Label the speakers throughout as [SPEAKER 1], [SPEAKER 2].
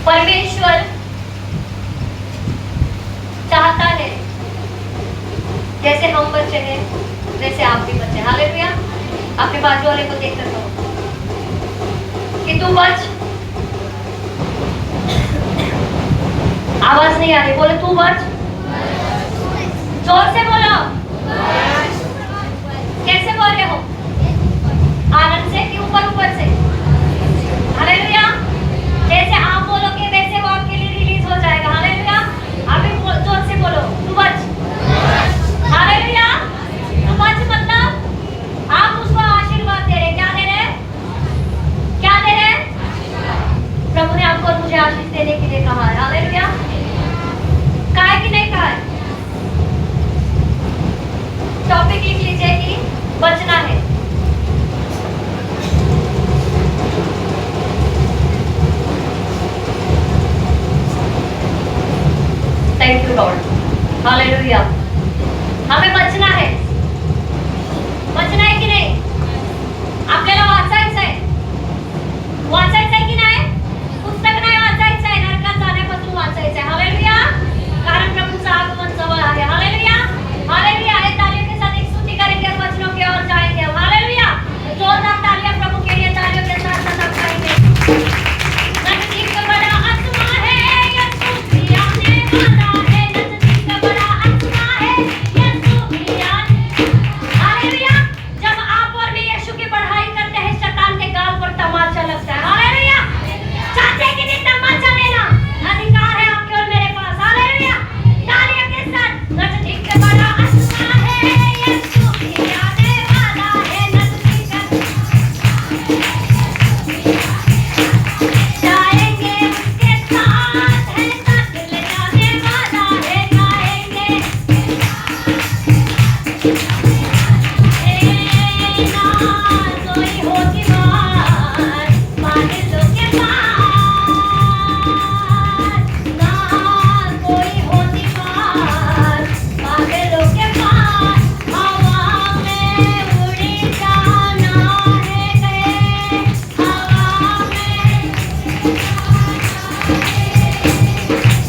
[SPEAKER 1] परमेश्वर चाहता है जैसे हम बच्चे हैं वैसे आप भी बच्चे। हालेलुया। अपने बाजू वाले को देखकर कहो कि तू बच। आवाज नहीं आ रही, बोले तू बच। जोर से बोलो। कैसे बोल रहे हो? आनंद से कि ऊपर ऊपर से? हालेलुया। जैसे आप बोलोगे वैसे वो आपके लिए रिलीज हो जाएगा। हालेलुया। अभी जोर से बोलो तू बच। हालेलुया। तू बच मतलब आप उसको आशीर्वाद दे रहे। क्या दे रहे? क्या दे रहे? प्रभु ने आपको और मुझे आशीष देने के लिए कहा है। हालेलुया। कहा है कि नहीं कहा है? टॉपिक लिख लीजिए कि बचना है। Thank you Lord. हालेलुया। हमें बचना है। बचना है की नाही? आपल्याला वाचायचं आहे। वाचायचं आहे की नाही? पुस्तक नाही वाचायचं आहे, नरकात जाण्यापासून वाचायचं आहे। हालेलुया। कारण प्रभूचं आगमन जवळ आहे। हालेलुया। हालेलुया। ये तालियों के साथ एक स्तुति करेंगे और वचनों की ओर जाएंगे। हालेलुया। जोरदार तालियां प्रभु के लिए, तालियों के साथ साथ आप गाएंगे। नजदीक बड़ा आत्मा है यीशु भी आने वाला है। नजदीक बड़ा आत्मा है यीशु भी आने। हालेलुया। जब आप और मैं यीशु की पढ़ाई करते हैं शैतान के गाल पर तमाचा लगता है। हालेलुया। चाहते कि नहीं तमाचा लेना? अधिकार है आपके और मेरे पास। हालेलुया। तालियों के साथ नजदीक बड़ा आत्मा है यीशु भी आने वाला है। नजदीक जाएंगे उसके साथ है, साथ ले जाने वाला है। गाएंगे ना कोई होती बात बादलों के पास, ना कोई होती बात बादलों के पास। हवा में उड़ी जाना है गए, हवा में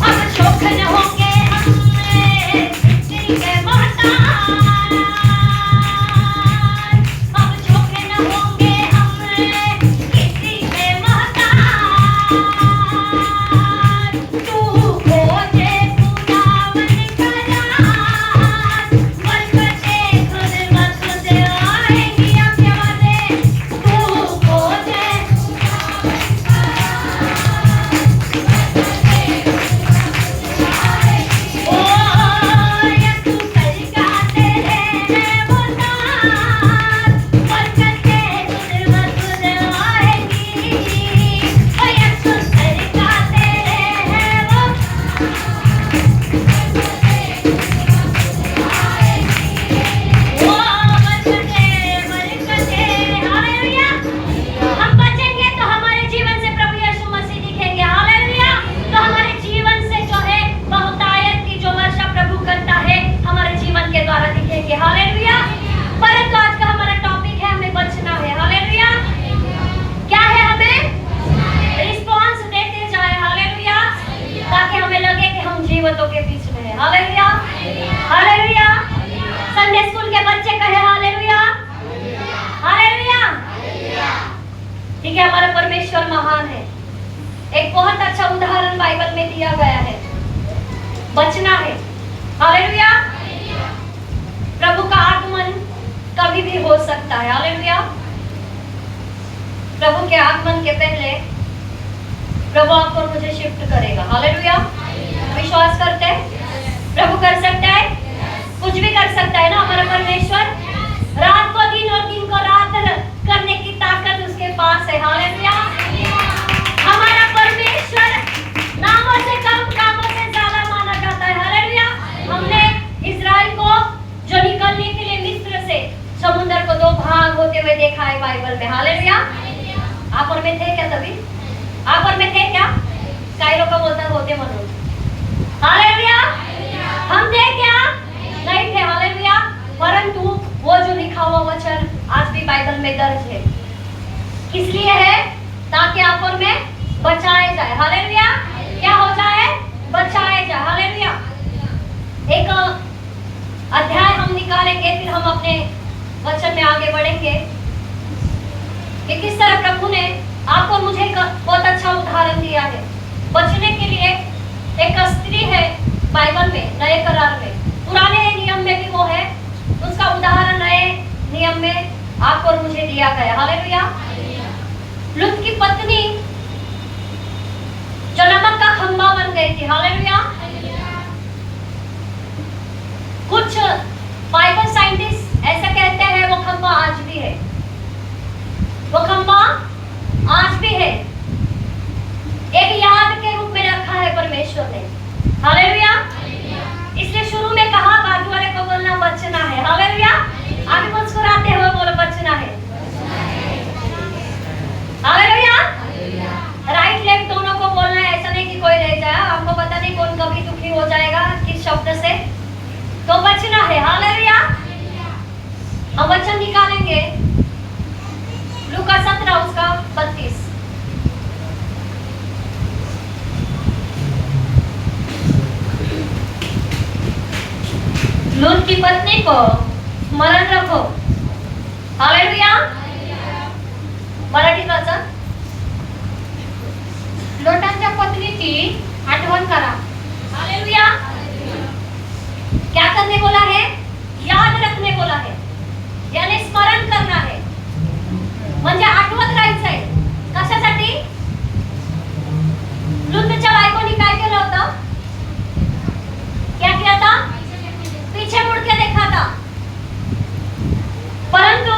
[SPEAKER 1] अब शौक न होंगे हमें जिंदगी के मोहताज। अब शौक न होंगे हमें किसी के मोहताज। तू खोजे खुदावन का राज, बरकते खुद ब खुद आएंगी। आप क्या बात है? तू खोजे ओ यीशु सजगाते हैं वो साथ, बरकते खुद ब खुद आएंगी। ओ यीशु सजगाते हैं वो बरकते। हालेलुया। हम बचेंगे तो हमारे जीवन से प्रभु यीशु मसीह दिखेंगे। हालेलुया। तो हमारे जीवन से जो है बहुतायत की जो वर्षा प्रभु करता है हमारे जीवन के द्वारा दिखेंगे। हालेलुया। परंतु आज का हमारा टॉपिक है हमें बचना है। हालेलुया। क्या है? हमें रिस्पॉन्स देते जाए। हालेलुया। ताकि हमें लगे कि हम जीवितों के बीच में हैं। हालेलुया। हालेलुया। संडे स्कूल के बच्चे कहे हालेलुया। हालेलुया। ठीक है। हमारा परमेश्वर महान है। एक बहुत अच्छा उदाहरण बाइबल में दिया गया है। बचना है। हालेलुया। प्रभु का आगमन कभी भी हो सकता है। हालेलुया। प्रभु के आगमन के पहले प्रभु आपको और मुझे शिफ्ट करेगा। हालेलुया। विश्वास करते हैं? प्रभु कर सकता है, कुछ भी कर सकता है ना हमारा परमेश्वर। रात को दिन और दिन को रात करने की ताकत उसके पास है। हालेलुया। हमारा परमेश्वर नामों से कम कामों से ज्यादा माना जाता है। हालेलुया। हमने इजराइल को जो निकलने के लिए मिस्र से समुद्र को दो भाग होते हुए देखा है बाइबल में। हालेलुया। आप और मैं थे क्या तभी? आप और मैं थे क्या? काही लोग बोलता होते म्हणून। हालेलुया। हम थे क्या? नहीं थे। हालेलुया। परंतु वो जो लिखा हुआ वचन आज भी बाइबल में दर्ज है। किस लिए है? ताकि आप और मैं बचाए जाए। हालेलुया। एक अध्याय हम निकालेंगे, फिर हम अपने वचन में आगे बढ़ेंगे कि किस तरह प्रभु ने आपको मुझे एक बहुत अच्छा उदाहरण दिया है बचने के लिए। एक स्त्री है बाइबल में, नए करार में, पुराने नियम में भी वो है, उसका उदाहरण नए नियम में आपको और मुझे दिया गया। हालेलुया। लूत की पत्नी जो नमक का खंभा बन गई थी। हालेलुया। कुछ बाइबल साइंटिस्ट ऐसा कहते हैं वो खंभा आज भी है, वो खंभा आज भी है, एक याद के रूप में रखा है परमेश्वर ने। हालेलुया। इसलिए शुरू में कहा बाजू वाले को बोलना बचना है। हालेलुया। आगे मुस्कुराते हुए बोलो बचना है। हालेलुया। राइट लेफ्ट दोनों को बोलना है, ऐसा नहीं कि कोई रह जाए। आपको पता नहीं कौन कभी दुखी हो जाएगा किस शब्द से, तो बचना है। हालेलुया। हम वचन निकालेंगे लूका 17 उसका 32। लूत की पत्नी को स्मरण रखो। हालेलुया। मराठी वाचन, लोटांच्या पत्नीची आठवण करा। हालेलुया। क्या करने बोला है? याद रखने बोला है, यानी स्मरण करना है, म्हणजे आठवत राहायचंय। कशासाठी? लूतच्या बायकोनी काय केलं होतं? क्या किया था? पीछे मुड़ के देखा था, परंतु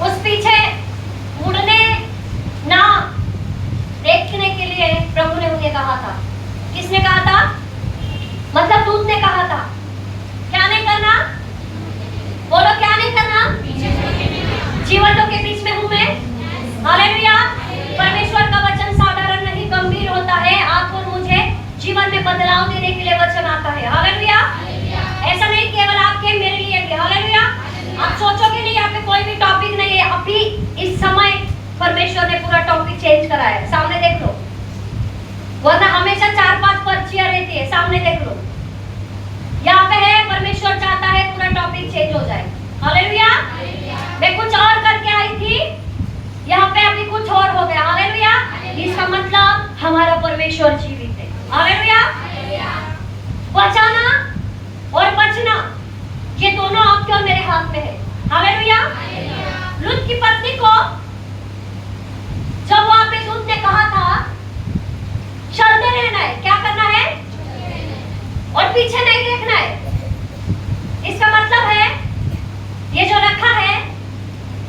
[SPEAKER 1] उस पीछे मुड़ने ना देखने के लिए प्रभु ने उन्हें कहा था। किसने कहा था? मतलब दूत ने कहा था क्या नहीं करना? बोलो क्या नहीं करना? जीवनों के बीच में हूं मैं। हालेलुया। परमेश्वर का वचन साधारण नहीं, गंभीर होता है। आपको और मुझे जीवन में बदलाव देने के लिए वचन आता है। हालेलुया। ऐसा नहीं केवल आपके मेरे लिए भी। हालेलुया। आप सोचोगे नहीं यहाँ पे कोई भी टॉपिक नहीं है, अभी इस समय परमेश्वर ने पूरा टॉपिक चेंज करा है। सामने देख लो, वरना हमेशा 4-5 पर्चियां रहती है। सामने देख लो, यहाँ पे है परमेश्वर चाहता है पूरा टॉपिक चेंज हो जाए। हालेलुया। मैं कुछ और करके आई थी, यहाँ पे अभी कुछ और हो गया। हालेलुया। इसका मतलब हमारा परमेश्वर जीवित है। हालेलुया। बचाना और बचना ये दोनों आपके और मेरे हाथ में है। हालेलुया। लूत की पत्नी को जब वहां पे दूत ने कहा था चलते रहना है, क्या करना है? और पीछे नहीं देखना है। इसका मतलब है ये जो रखा है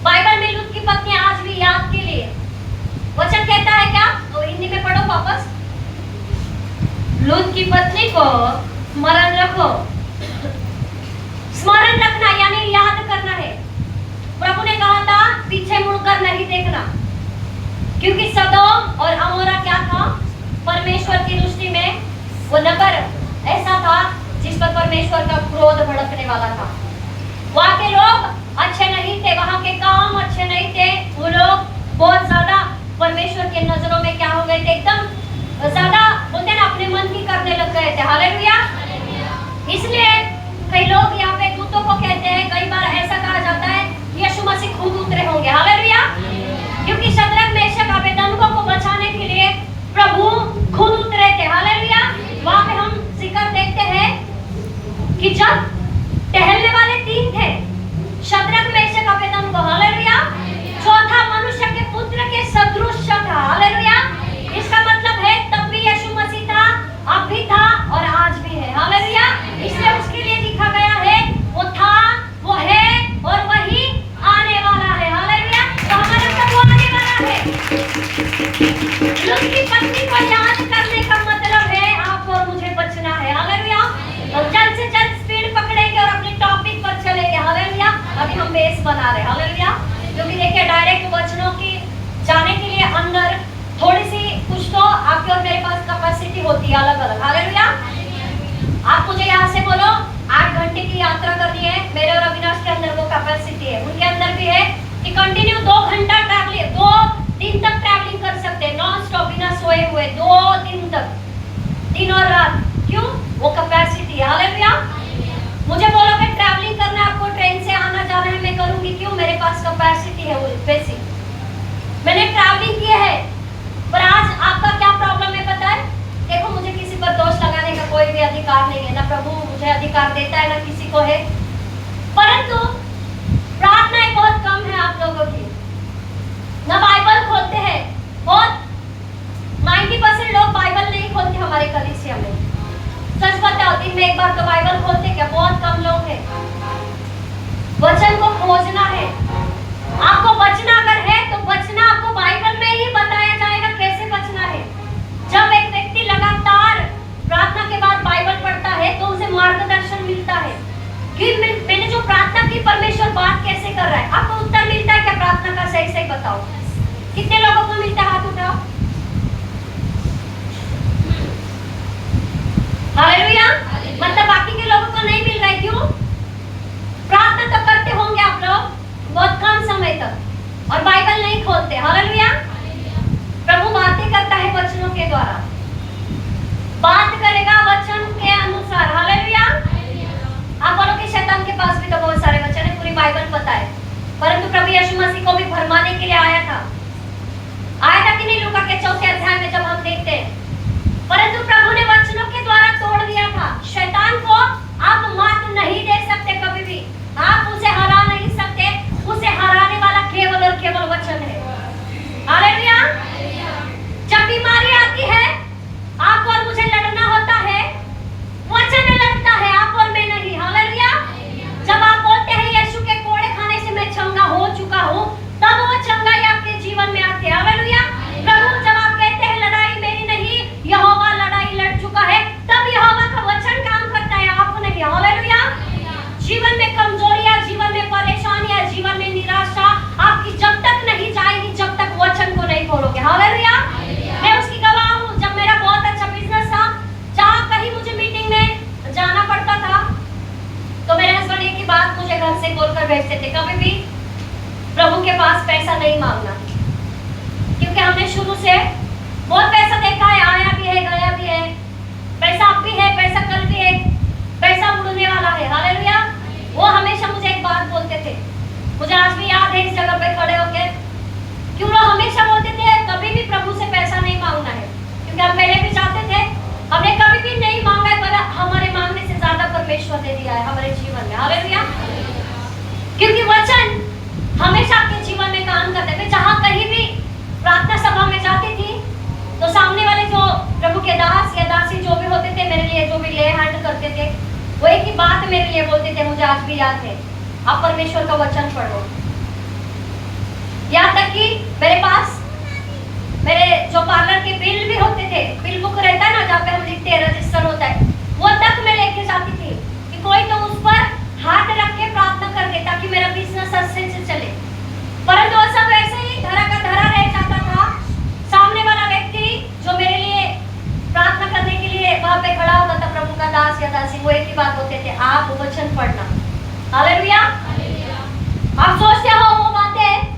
[SPEAKER 1] बाइबल में लूत की पत्नी आज भी याद के लिए वचन कहता है क्या? तो हिंदी में पढ़ो वापस। लूत की पत्नी को स्मरण रखो। स्मरण रखना यानी याद करना है। प्रभु ने कहा था पीछे मुड़कर नहीं देखना, क्योंकि सदोम और अमोरा क्या था? परमेश्वर की दृष्टि में वो नगर ऐसा था जिस पर परमेश्वर का क्रोध भड़कने वाला था। वहाँ के लोग अच्छे नहीं थे, वहाँ के काम अच्छे नहीं थे। वो लोग बहुत ज्यादा परमेश्वर के नजरों में क्या हो गए थे? एकदम ज्यादा बोलते ना अपने मन की करने लग गए थे। हालेलुया। इसलिए कई लोग यहाँ पे दूतों को कहते हैं, कई बार ऐसा कहा जाता है यीशु मसीह खुद उतरे होंगे। हालेलुया। क्योंकि शद्रक मेशक अबेदनगो को बचाने के लिए प्रभु खुद उतरे थे। हालेलुया। वहाँ पे हम जिक्र देखते हैं कि जब टहलने वाले 3 थे, शद्रक मेशक अबेदनगो। हालेलुया। चौथा मनुष्य के पुत्र के सदृश था। हालेलुया। इसका मतलब है तब भी यीशु मसीह था, अब भी था और आज भी है। हालेलुया। इसलिए उसके लिए लिखा गया है वो था, वो है और वही आने वाला है। हालेलुया। तो हमारा प्रभु आने वाला है। लूत की पत्नी को याद करने का मतलब है आपको और मुझे बचना है। हालेलुया। तो जल्द से जल्द स्पीड पकड़ेंगे और अपने टॉपिक पर चलेंगे। हालेलुया। अभी हम बेस बना रहे हैं। हालेलुया। क्योंकि देखिए डायरेक्ट वचनों की जाने के लिए अंदर थोड़ी सी कुछ तो आपके और मेरे पास कैपेसिटी होती है अलग अलग। हालेलुया। आप मुझे यहाँ से बोलो 8 घंटे की यात्रा करनी है, मेरे और अविनाश के अंदर वो कैपेसिटी है, उनके अंदर भी है कि कंटिन्यू 2 घंटा ट्रैवलिंग, 2 दिन तक ट्रैवलिंग कर सकते हैं नॉन स्टॉप बिना सोए हुए, 2 दिन तक, दिन और रात। वो कैपेसिटी। हालेलुया। मुझे बोलोगे ट्रैवलिंग करना है, आपको ट्रेन से आना जाना है, मैं करूंगी। क्यों? मेरे पास कैपेसिटी है, वो बेसिक। मैंने ट्रैवलिंग की है। पर आज आपका क्या प्रॉब्लम है पता है? देखो, मुझे किसी पर दोष लगाने का कोई भी अधिकार नहीं है, ना प्रभु मुझे अधिकार देता है, ना किसी को है। परंतु प्रार्थनाएं बहुत कम है आप लोगों की, ना बाइबल खोलते हैं। बहुत 90% लोग बाइबल नहीं खोलते हमारे कलीसिया में। सच बताओ, दिन में एक बार तो बाइबल खोलते क्या? बहुत कम लोग हैं। वचन को खोजना है। आपको बचना अगर है तो बचना आपको बाइबल में ही बताया जाएगा कैसे बचना है। जब एक व्यक्ति लगातार प्रार्थना के बाद बाइबल पढ़ता है तो उसे मार्गदर्शन मिलता है कि मैंने जो प्रार्थना की परमेश्वर बात कैसे कर रहा है। आपको उत्तर मिलता है क्या प्रार्थना का? सही सही बताओ, कितने लोगों को मिलता है? हाथ उठाओ। हालेलुया। मतलब बाकी के लोगों को नहीं मिल रहा है। क्यों? प्रार्थना तो करते होंगे आप लोग बहुत कम समय तक और बाइबल नहीं खोलते। हालेलुया। प्रभु बातें करता है वचनों के द्वारा, बात करेगा वचन के अनुसार। हालेलुया। आप बोलो कि शैतान के पास भी तो बहुत सारे वचन है, पूरी बाइबल पता है, परंतु प्रभु यीशु मसीह को भी भरमाने के लिए आया था कि नहीं? लूका के 4 अध्याय में जब हम देखते हैं, परंतु प्रभु ने वचनों के द्वारा तोड़ दिया था। शैतान को आप मात नहीं दे सकते कभी भी, आप उसे हरा नहीं सकते। उसे हराने वाला केवल और केवल वचन है। हालेलुया। जब बीमारी आती है, आप और मुझे लड़ना होता है, वचन लड़ता है, आप और मैं नहीं। हालेलुया। जब आप बोलते हैं यीशु के कोड़े खाने से मैं चंगा हो चुका हूँ, तब वो चंगाई आपके जीवन में आती है। हालेलुया। प्रभु जब आप कहते हैं लड़ाई मेरी नहीं, यहोवा लड़ाई लड़ चुका है, तब यहोवा का वचन काम करता है, आप नहीं। हालेलुया। जीवन में कमजोरियां, जीवन में परेशानियां, जीवन में निराशा आपकी जब तक नहीं जाएगी जब तक वचन को नहीं खोलोगे। हालेलुया। मैं उसकी गवाह हूँ। जब मेरा बहुत अच्छा बिजनेस था, जहाँ कहीं मुझे मीटिंग में जाना पड़ता था, तो मेरे हस्बैंड एक ही बात मुझे घर से बोलकर भेजते थे, कभी भी प्रभु के पास पैसा नहीं मांगना। क्योंकि हमने शुरू से बहुत पैसा देखा है, आया भी है, गया भी है। पैसा अब भी है, पैसा कल भी है, पैसा उड़ने वाला है। हालेलुया। वो हमेशा मुझे एक बात बोलते थे, मुझे आज भी याद है इस जगह पे खड़े होकर, क्यों वो हमेशा बोलते थे कभी भी प्रभु से पैसा नहीं मांगना है। क्योंकि हम पहले भी चाहते थे, हमने कभी भी नहीं मांगा है, पर हमारे मांगने से ज्यादा परमेश्वर ने दिया है हमारे जीवन में। हालेलुया। क्योंकि वचन हमेशा आपके जीवन में काम करता है। मैं जहाँ कहीं भी प्रार्थना सभा में जाती थी, तो सामने वाले जो प्रभु के दास या दासी जो भी होते थे, मेरे लिए जो भी ले हैंड करते थे, वो एक ही बात मेरे लिए बोलते थे, मुझे आज भी याद है, आप परमेश्वर का वचन पढ़ो। यहाँ तक कि मेरे पास मेरे जो पार्लर के बिल भी होते थे, बिल बुक रहता है ना, जहाँ पे हम लिखते हैं, रजिस्टर होता है, वो तक मैं लेके जाती थी कि कोई तो उस पर हाथ रख के प्रार्थना कर दे ताकि मेरा बिजनेस अच्छे से चले। परंतु वो सब ऐसे ही धरा का धरा रह जाता था। सामने वाला व्यक्ति जो मेरे लिए प्रार्थना करने के लिए वहां पे खड़ा होता था, प्रभु का दास या दासी, वो एक ही बात बोलते थे, आप वचन पढ़ना। हालेलुया। आप सोचते हो वो बातें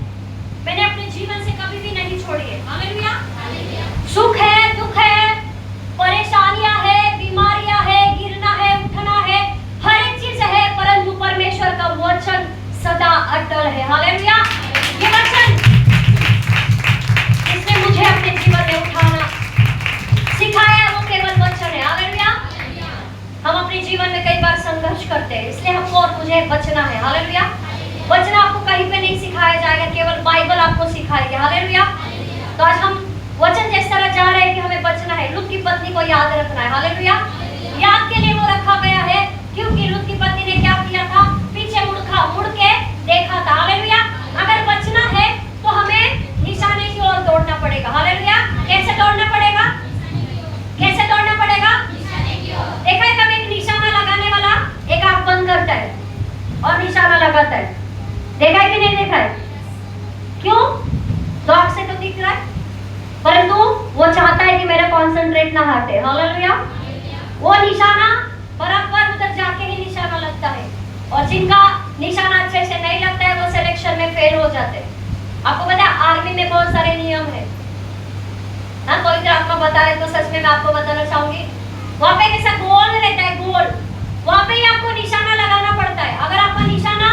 [SPEAKER 1] मैंने अपने जीवन से कभी भी नहीं छोड़ी है। हालेलुया। सुख है, दुख है, परेशानियां है, बीमारियां है, गिरना है, उठना है, हर एक चीज है, परंतु परमेश्वर का वचन सदा अटल है। हालेलुया। ये वचन इसने मुझे अपने जीवन में उठाना सिखाया, वो केवल वचन है। हालेलुया। हम अपने जीवन में कई बार संघर्ष करते हैं, इसलिए हमको और मुझे बचना है। हालेलुया। वचन आपको कहीं पे नहीं सिखाया जाएगा, केवल बाइबल आपको सिखाएगी। हालेलुया। तो आज हम वचन जिस तरह जा रहे हैं कि हमें बचना है, लूत की पत्नी को याद रखना है। हालेलुया। याद के लिए वो रखा गया है, क्योंकि लूत की पत्नी ने क्या किया था? पीछे मुड़ के देखा था। हालेलुया। अगर बचना है तो हमें निशाने की ओर दौड़ना पड़ेगा। हालेलुया। कैसे दौड़ना पड़ेगा? कैसे दौड़ना पड़ेगा? देखा है कभी एक निशाना लगाने वाला एक आंख बंद करता है और निशाना लगाता है, देखा है कि नहीं देखा है? क्यों? दो आंख से तो दिख रहा है, परंतु वो चाहता है कि मेरा कंसंट्रेट ना हटे। हालेलुया। वो निशाना बराबर उधर जाके ही निशाना लगता है, और जिनका निशाना अच्छे से नहीं लगता है वो सिलेक्शन में फेल हो जाते हैं। आपको पता है आर्मी में बहुत सारे नियम है। हाँ, कोई आत्मा बताए तो सच में मैं आपको बताना चाहूंगी, वहां पे कैसा गोल रहता है, गोल, वहां पे ही आपको निशाना लगाना पड़ता है। अगर आपका निशाना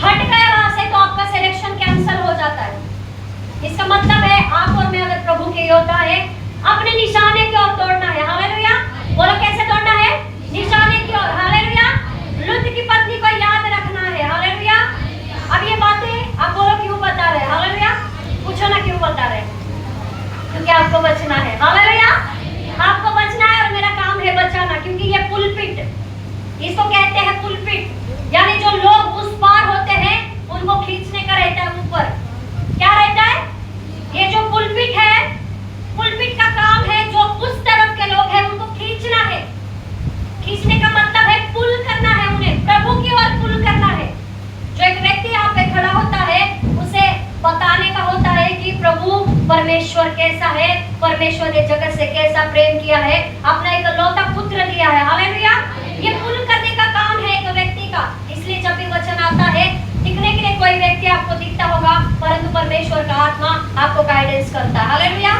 [SPEAKER 1] हट गया वहां से तो आपका सिलेक्शन कैंसिल हो जाता है। इसका मतलब है आप और मैं अगर प्रभु के योद्धा है, अपने निशाने की ओर दौड़ना है। हालेलुया। बोलो कैसे दौड़ना है? निशाने की ओर। हालेलुया। लूत की पत्नी को याद रखना है। हालेलुया। अब ये बातें आप बोलो क्यों बता रहे हैं? हालेलुया। पूछो ना क्यों बता रहे हैं? क्योंकि आपको बचना है। हालेलुया। आपको बचना है और मेरा काम है बचाना, क्योंकि ये पुलपिट, इसको कहते हैं पुलपिट, यानी जो लोग उस पार होते हैं उनको खींचने का रहता है ऊपर। क्या रहता है? ये जो पुलपिट है, पुलपिट का काम है जो उस तरफ के लोग हैं उनको खींचना है। खींचने का मतलब है पुल करना है, उन्हें प्रभु की ओर पुल करना है। जो एक व्यक्ति यहाँ पे खड़ा होता है उसे बताने का होता है कि प्रभु परमेश्वर कैसा है, परमेश्वर ने जगत से कैसा प्रेम किया है, अपना एक लौता पुत्र दिया है। हालेलुया। ये पुल करने का काम है एक व्यक्ति का। इसलिए जब भी वचन आता है, दिखने के लिए कोई व्यक्ति आपको दिखता होगा, परंतु परमेश्वर का आत्मा आपको गाइडेंस करता है। हालेलुया।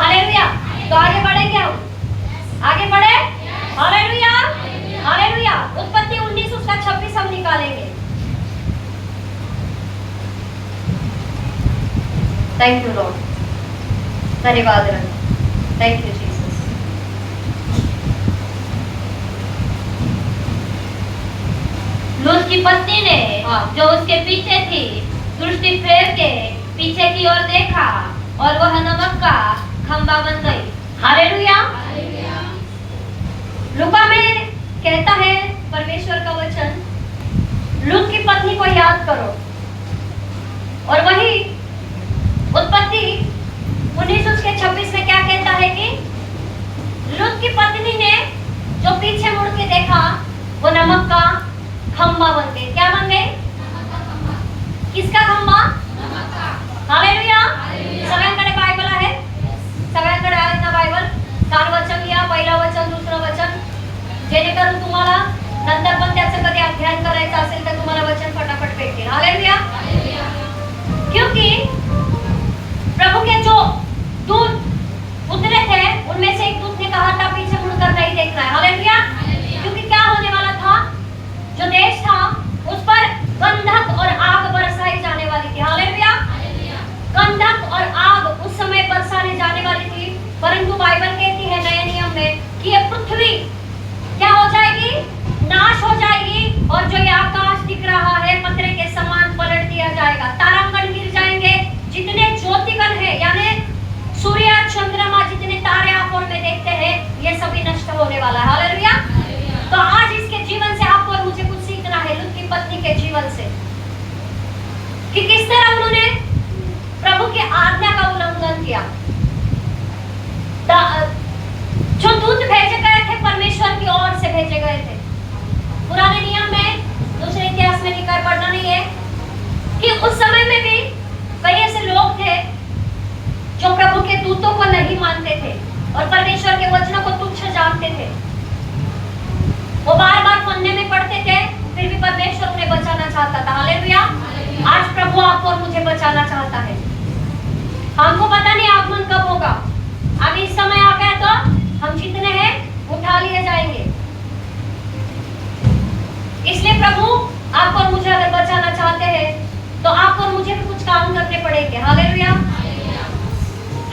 [SPEAKER 1] हालेलुया। तो आगे बढ़ेंगे हम, आगे बढ़े। हालेलुया। हालेलुया। उत्पत्ति 19 उसका 26 हम निकालेंगे। Thank you Lord. धन्यवाद रंग। Thank you Jesus.
[SPEAKER 2] लूत की पत्नी ने जो उसके पीछे थी दृष्टि फेर के पीछे की ओर देखा और वह नमक का खंबा बन गई।
[SPEAKER 1] हालेलुया। लूका में कहता है परमेश्वर का वचन, लूत की पत्नी को याद करो। और वही उत्पत्ति 19 उसके 26 में क्या कहता है कि लूत की पत्नी ने जो पीछे मुड़ के देखा वो नमक का खंबा बन गए। क्या बन गए? किसका खंबा? हालेलुया। सगळ्यांकडे बायबल आहे? सगळ्यांकडे आहेत ना बायबल? काल वचन लिहा, पहिला वचन, दुसरं वचन, जेणेकरून तुम्हाला नंतर पण त्याचं कधी अध्ययन करायचं असेल तर तुम्हाला वचन फटाफट भेटेल। हालेलुया। क्योंकि प्रभु के जो दूत उतरे थे उनमें से एक दूत ने कहा था पीछे मुड़कर नहीं देखना है। हालेलुया। क्योंकि क्या होने वाला था, जो देश था उस पर गंधक और आग बरसाई जाने वाली थी। हालेलुया। गंधक और आग उस समय बरसाने जाने वाली थी, परंतु बाइबल कहती है नए नियम में कि ये पृथ्वी क्या हो जाएगी? नाश हो जाएगी। और जो ये आकाश दिख रहा है पत्रे के समान पलट दिया जाएगा। तारांगण गिर जाएंगे, जितने ज्योतिगण है यानी सूर्य चंद्रमा जितने तारे आप और में देखते हैं ये सभी नष्ट होने वाला है। हालेलुया। तो आज इसके जीवन से आपको और मुझे कुछ सीखना है, लूत की पत्नी के जीवन से, कि किस तरह उन्होंने प्रभु की आज्ञा का उल्लंघन किया। जो दूत भेजे गए थे परमेश्वर की ओर से भेजे गए थे। पुराने नियम में, दूसरे इतिहास में लिखा पढ़ना नहीं है कि उस समय में भी कई ऐसे लोग थे जो प्रभु के दूतों को नहीं मानते थे और परमेश्वर के वचनों को तुच्छ जानते थे। वो बार बार फंदे में पड़ते थे, फिर भी परमेश्वर उन्हें बचाना चाहता था। हालेलुया। आज प्रभु आपको और मुझे बचाना चाहता है। हमको पता नहीं आगमन कब होगा, अभी इस समय आ गया तो हम जितने हैं उठा लिए जाएंगे। इसलिए प्रभु आपको और मुझे अगर बचाना चाहते हैं तो आपको और मुझे भी कुछ काम करने पड़ेंगे। हालेलुया।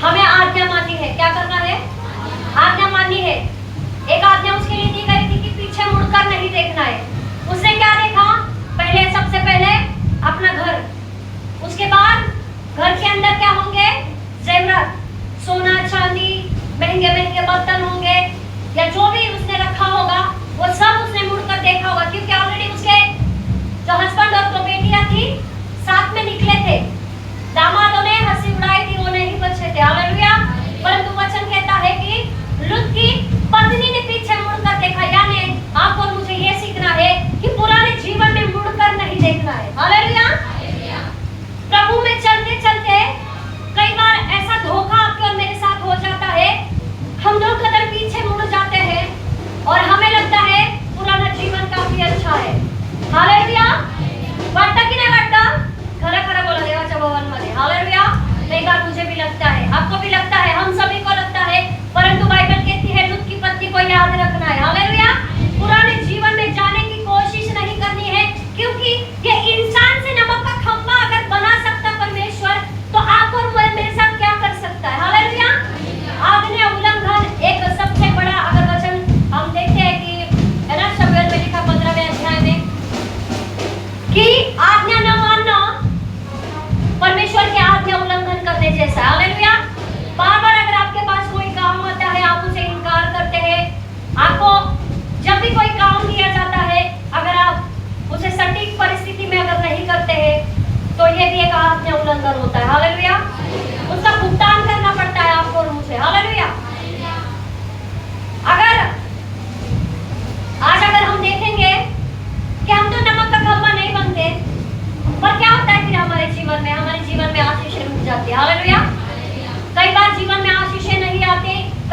[SPEAKER 1] हमें आज्ञा माननी है। क्या करना है? आज्ञा माननी है। एक आज्ञा उसके लिए दी गई थी कि पीछे मुड़कर नहीं देखना है। उसने क्या देखा? पहले, सबसे पहले अपना घर, उसके बाद घर के अंदर क्या होंगे? जेवरात, सोना चांदी, महंगे महंगे बर्तन होंगे या जो भी उसने रखा होगा वो सब उसने मुड़कर देखा होगा, क्योंकि ऑलरेडी उसके जो हस्बैंड और दो बेटियां थी साथ में निकले थे। दामादों ने हंसी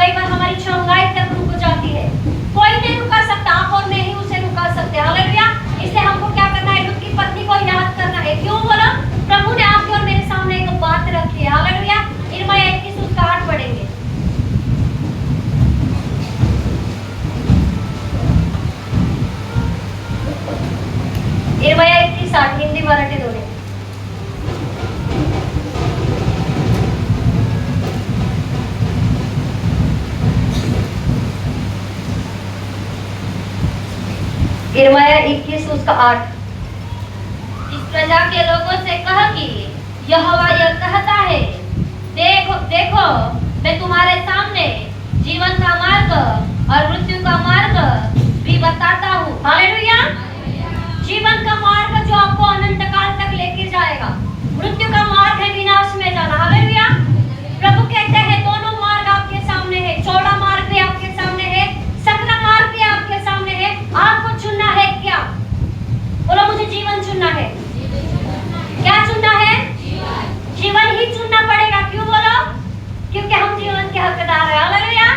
[SPEAKER 1] कई बार हमारी चौंगाई तक रुक जाती है। कोई नहीं रुका सकता, आप और मैं ही उसे रुका सकते हैं। हालेलुया। इसलिए हमको क्या करना है? लूत की पत्नी को याद करना है। क्यों बोला? प्रभु ने आपके और मेरे सामने एक बात रखी है। हालेलुया। यिर्मयाह 21 उसका 8 पढ़ेंगे। यिर्मयाह 21:8 हिंदी मराठी दोन्ही। यिर्मयाह 21 उसका 8।
[SPEAKER 2] इस प्रजा के लोगों से कह कि यहोवा यह कहता है, देखो देखो मैं तुम्हारे सामने जीवन का मार्ग और मृत्यु का मार्ग भी बताता हूँ।
[SPEAKER 1] हालेलुया। जीवन का मार्ग जो आपको अनंत काल तक लेके जाएगा, मृत्यु का मार्ग है विनाश में जाना। हालेलुया। प्रभु कहते हैं दोनों मार्ग आपके सामने है, चौड़ा मार्ग भी आपके सामने है, सकरा मार्ग भी आपके सामने है। आपको चुनना है क्या? बोलो मुझे जीवन चुनना है। क्या चुनना है? जीवन ही चुनना पड़ेगा। क्यों बोलो? क्योंकि हम जीवन के हकदार हैं। हालेलुया।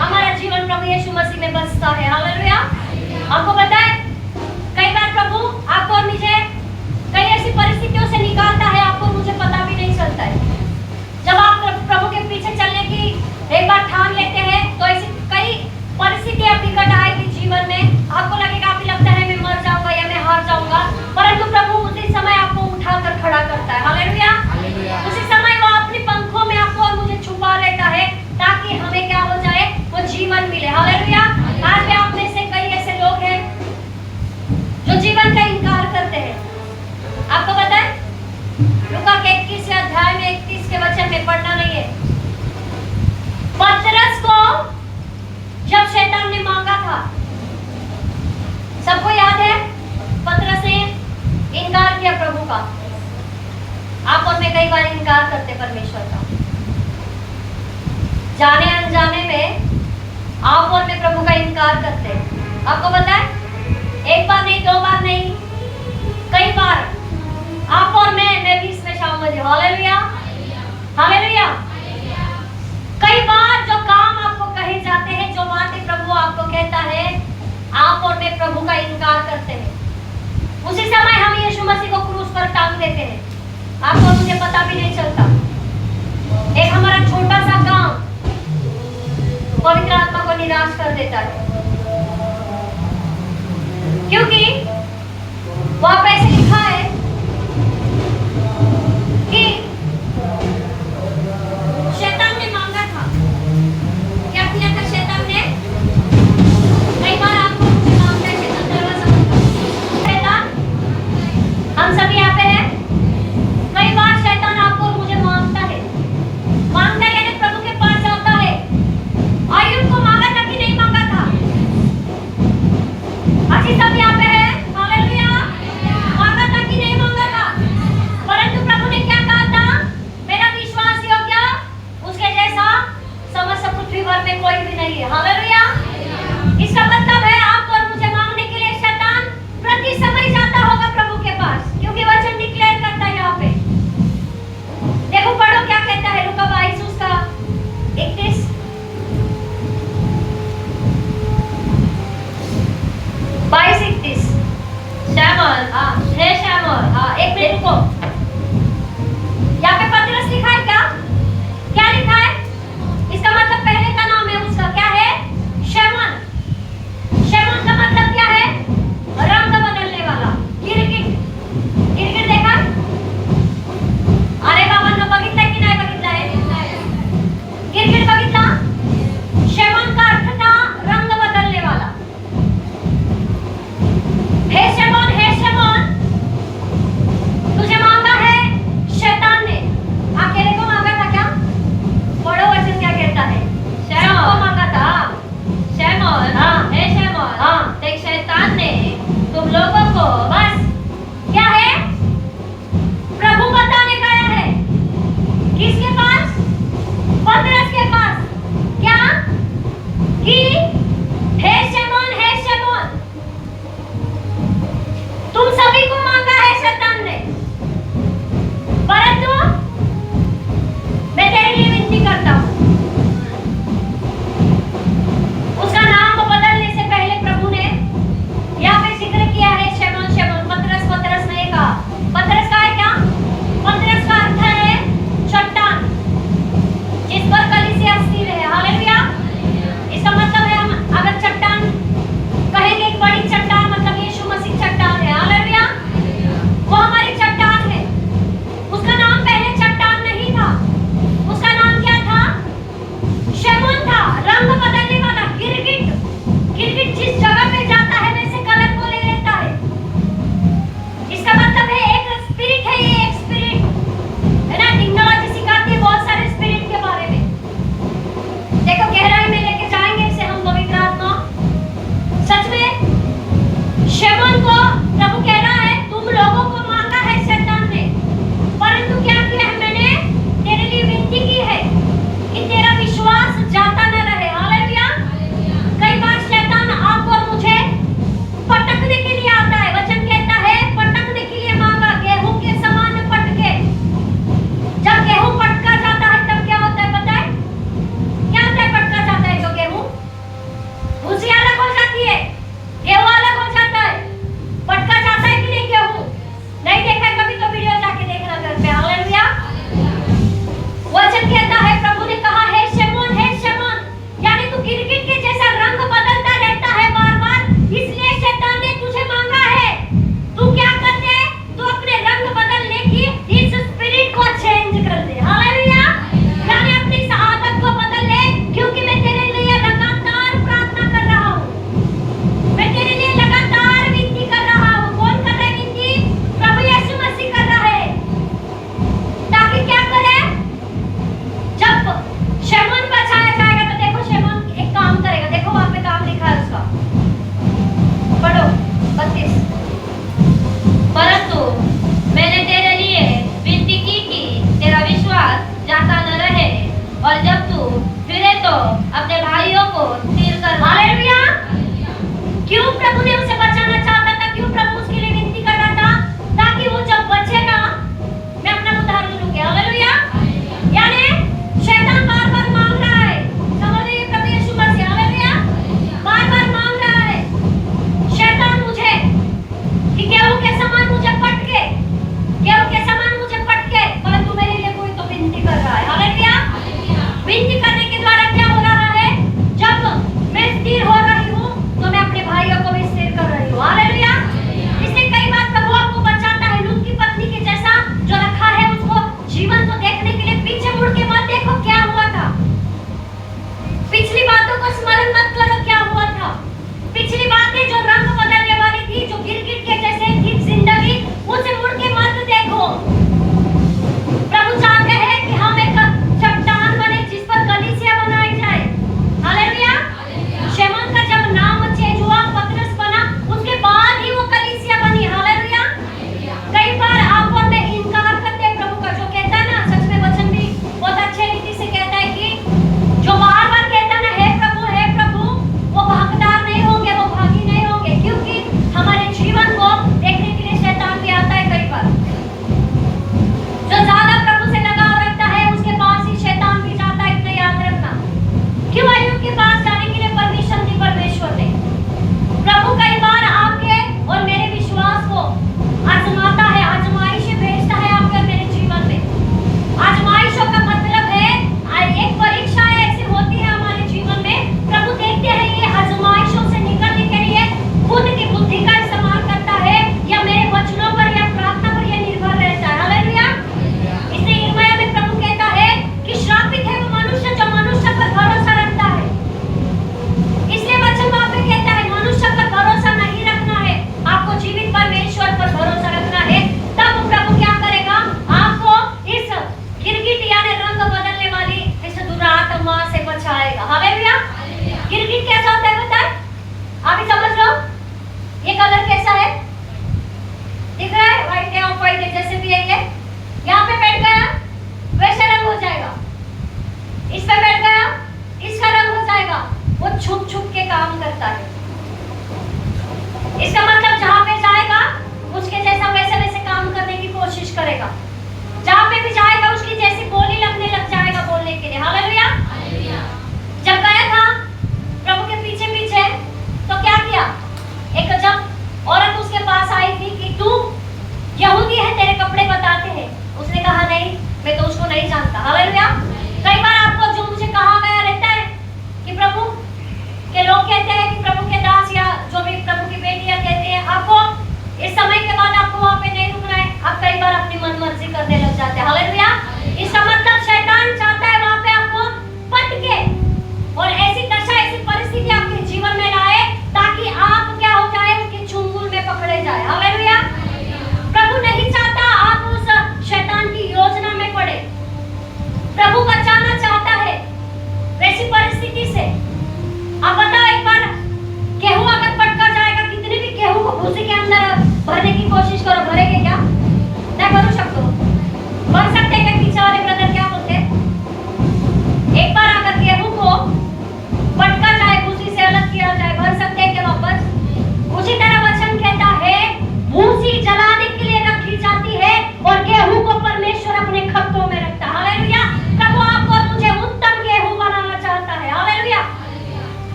[SPEAKER 1] हमारा जीवन प्रभु यीशु मसीह में बसता है। हालेलुया। आपको पता है कई बार प्रभु आपको और मुझे कई ऐसी परिस्थितियों से निकालता है, आपको मुझे पता भी नहीं चलता है। जब आप प्रभु के पीछे चलने की एक बार ठान लेते हैं तो ऐसी कई परिस्थितियां विकट आएगी जीवन में। आपको लगेगा, आपको लगता है मैं मर जाऊंगा या मैं हार जाऊंगा, परंतु प्रभु उसी समय आपको उठाकर खड़ा करता है। हालेलुया। उसी समय वो अपने पंखों में आपको और मुझे छुपा लेता है ताकि हमें क्या हो जाए? वो जीवन मिले। हालेलुया। आज भी आप में से कई ऐसे लोग हैं जो जीवन का इनकार करते हैं। आपको पता है लूका के 21 अध्याय में 31 के वचन में पढ़ना नहीं है। पतरस को जब शैतान ने मांगा था, सबको याद है, पतरस ने इनकार किया प्रभु का। आप और मैं कई बार इनकार करते परमेश्वर का, जाने अनजाने में आप और मैं प्रभु का इनकार करते हैं। आपको पता है एक बार नहीं, दो बार नहीं, कई बार आप और मैं भी इसमें शामिल हूं। हालेलुया। हालेलुया। कई बार जो काम आपको कहे जाते हैं, जो बातें प्रभु आपको कहता है, आप और मैं प्रभु का इनकार करते हैं। उसी समय हम यीशु मसीह को क्रूस पर टांग देते हैं। आपको मुझे पता भी नहीं चलता। एक हमारा छोटा सा काम पवित्र आत्मा को निराश कर देता है, क्योंकि वहां पे ऐसे लिखा है कि शैतान ने मांगा था। क्या किया था शैतान ने? कई बार आपको मुझे मांगता है शैतान, दरवाजा शैतान, हम सभी यहाँ पे हैं। कई बार शैतान आपको और मुझे मांगता है, मांगता है यानी प्रभु के पास जाता है। आयुब को मांगा था कि नहीं मांगा था? आज सब यहाँ पे है। हालेलुया। मांगा था कि नहीं मांगा था? परंतु प्रभु ने क्या कहा था? मेरा विश्वास योग्य उसके जैसा समस्त पृथ्वी भर में कोई भी नहीं है। हालेलुया। इसका मतलब है आप और मुझे मांगने के लिए शैतान प्रति समय जाता होगा प्रभु के पास, क्योंकि वचन डिक्लेयर करता है यहाँ पे। देखो पढ़ो क्या कहता है लूका 22 उसका 31।
[SPEAKER 2] श्यामल, हे श्यामल,
[SPEAKER 1] एक मिनट रुको। यहाँ पे पतरस लिखा है क्या? क्या लिखा है? इसका मतलब पहले का नाम है उसका क्या है? शैमन। शैमन का मतलब क्या है? रंग बदलने वाला। गिरगिट। गिरगिट देखा? अरे बाबा ने बघितला की नाही बघितला है? गिरगिट बघितला? शैमन का अर्थ था रंग बदलने वाला। हे शैतान, हे शैतान, तुझे मांगा है शैतान ने। अकेले को मांगा था क्या? पढ़ो वचन क्या कहता है। शैतान को मांगा था।
[SPEAKER 2] शैतान, हे शैतान, देख शैतान ने तुम लोगों को
[SPEAKER 1] बस क्या है? प्रभु बताने गया है। किसके पास? पतरस के पास। क्या? कि हे शैतान, हे शैतान, तुम सभी को मांगा है शैतान ने, परंतु मैं तेरे लिए विनती करता हूं।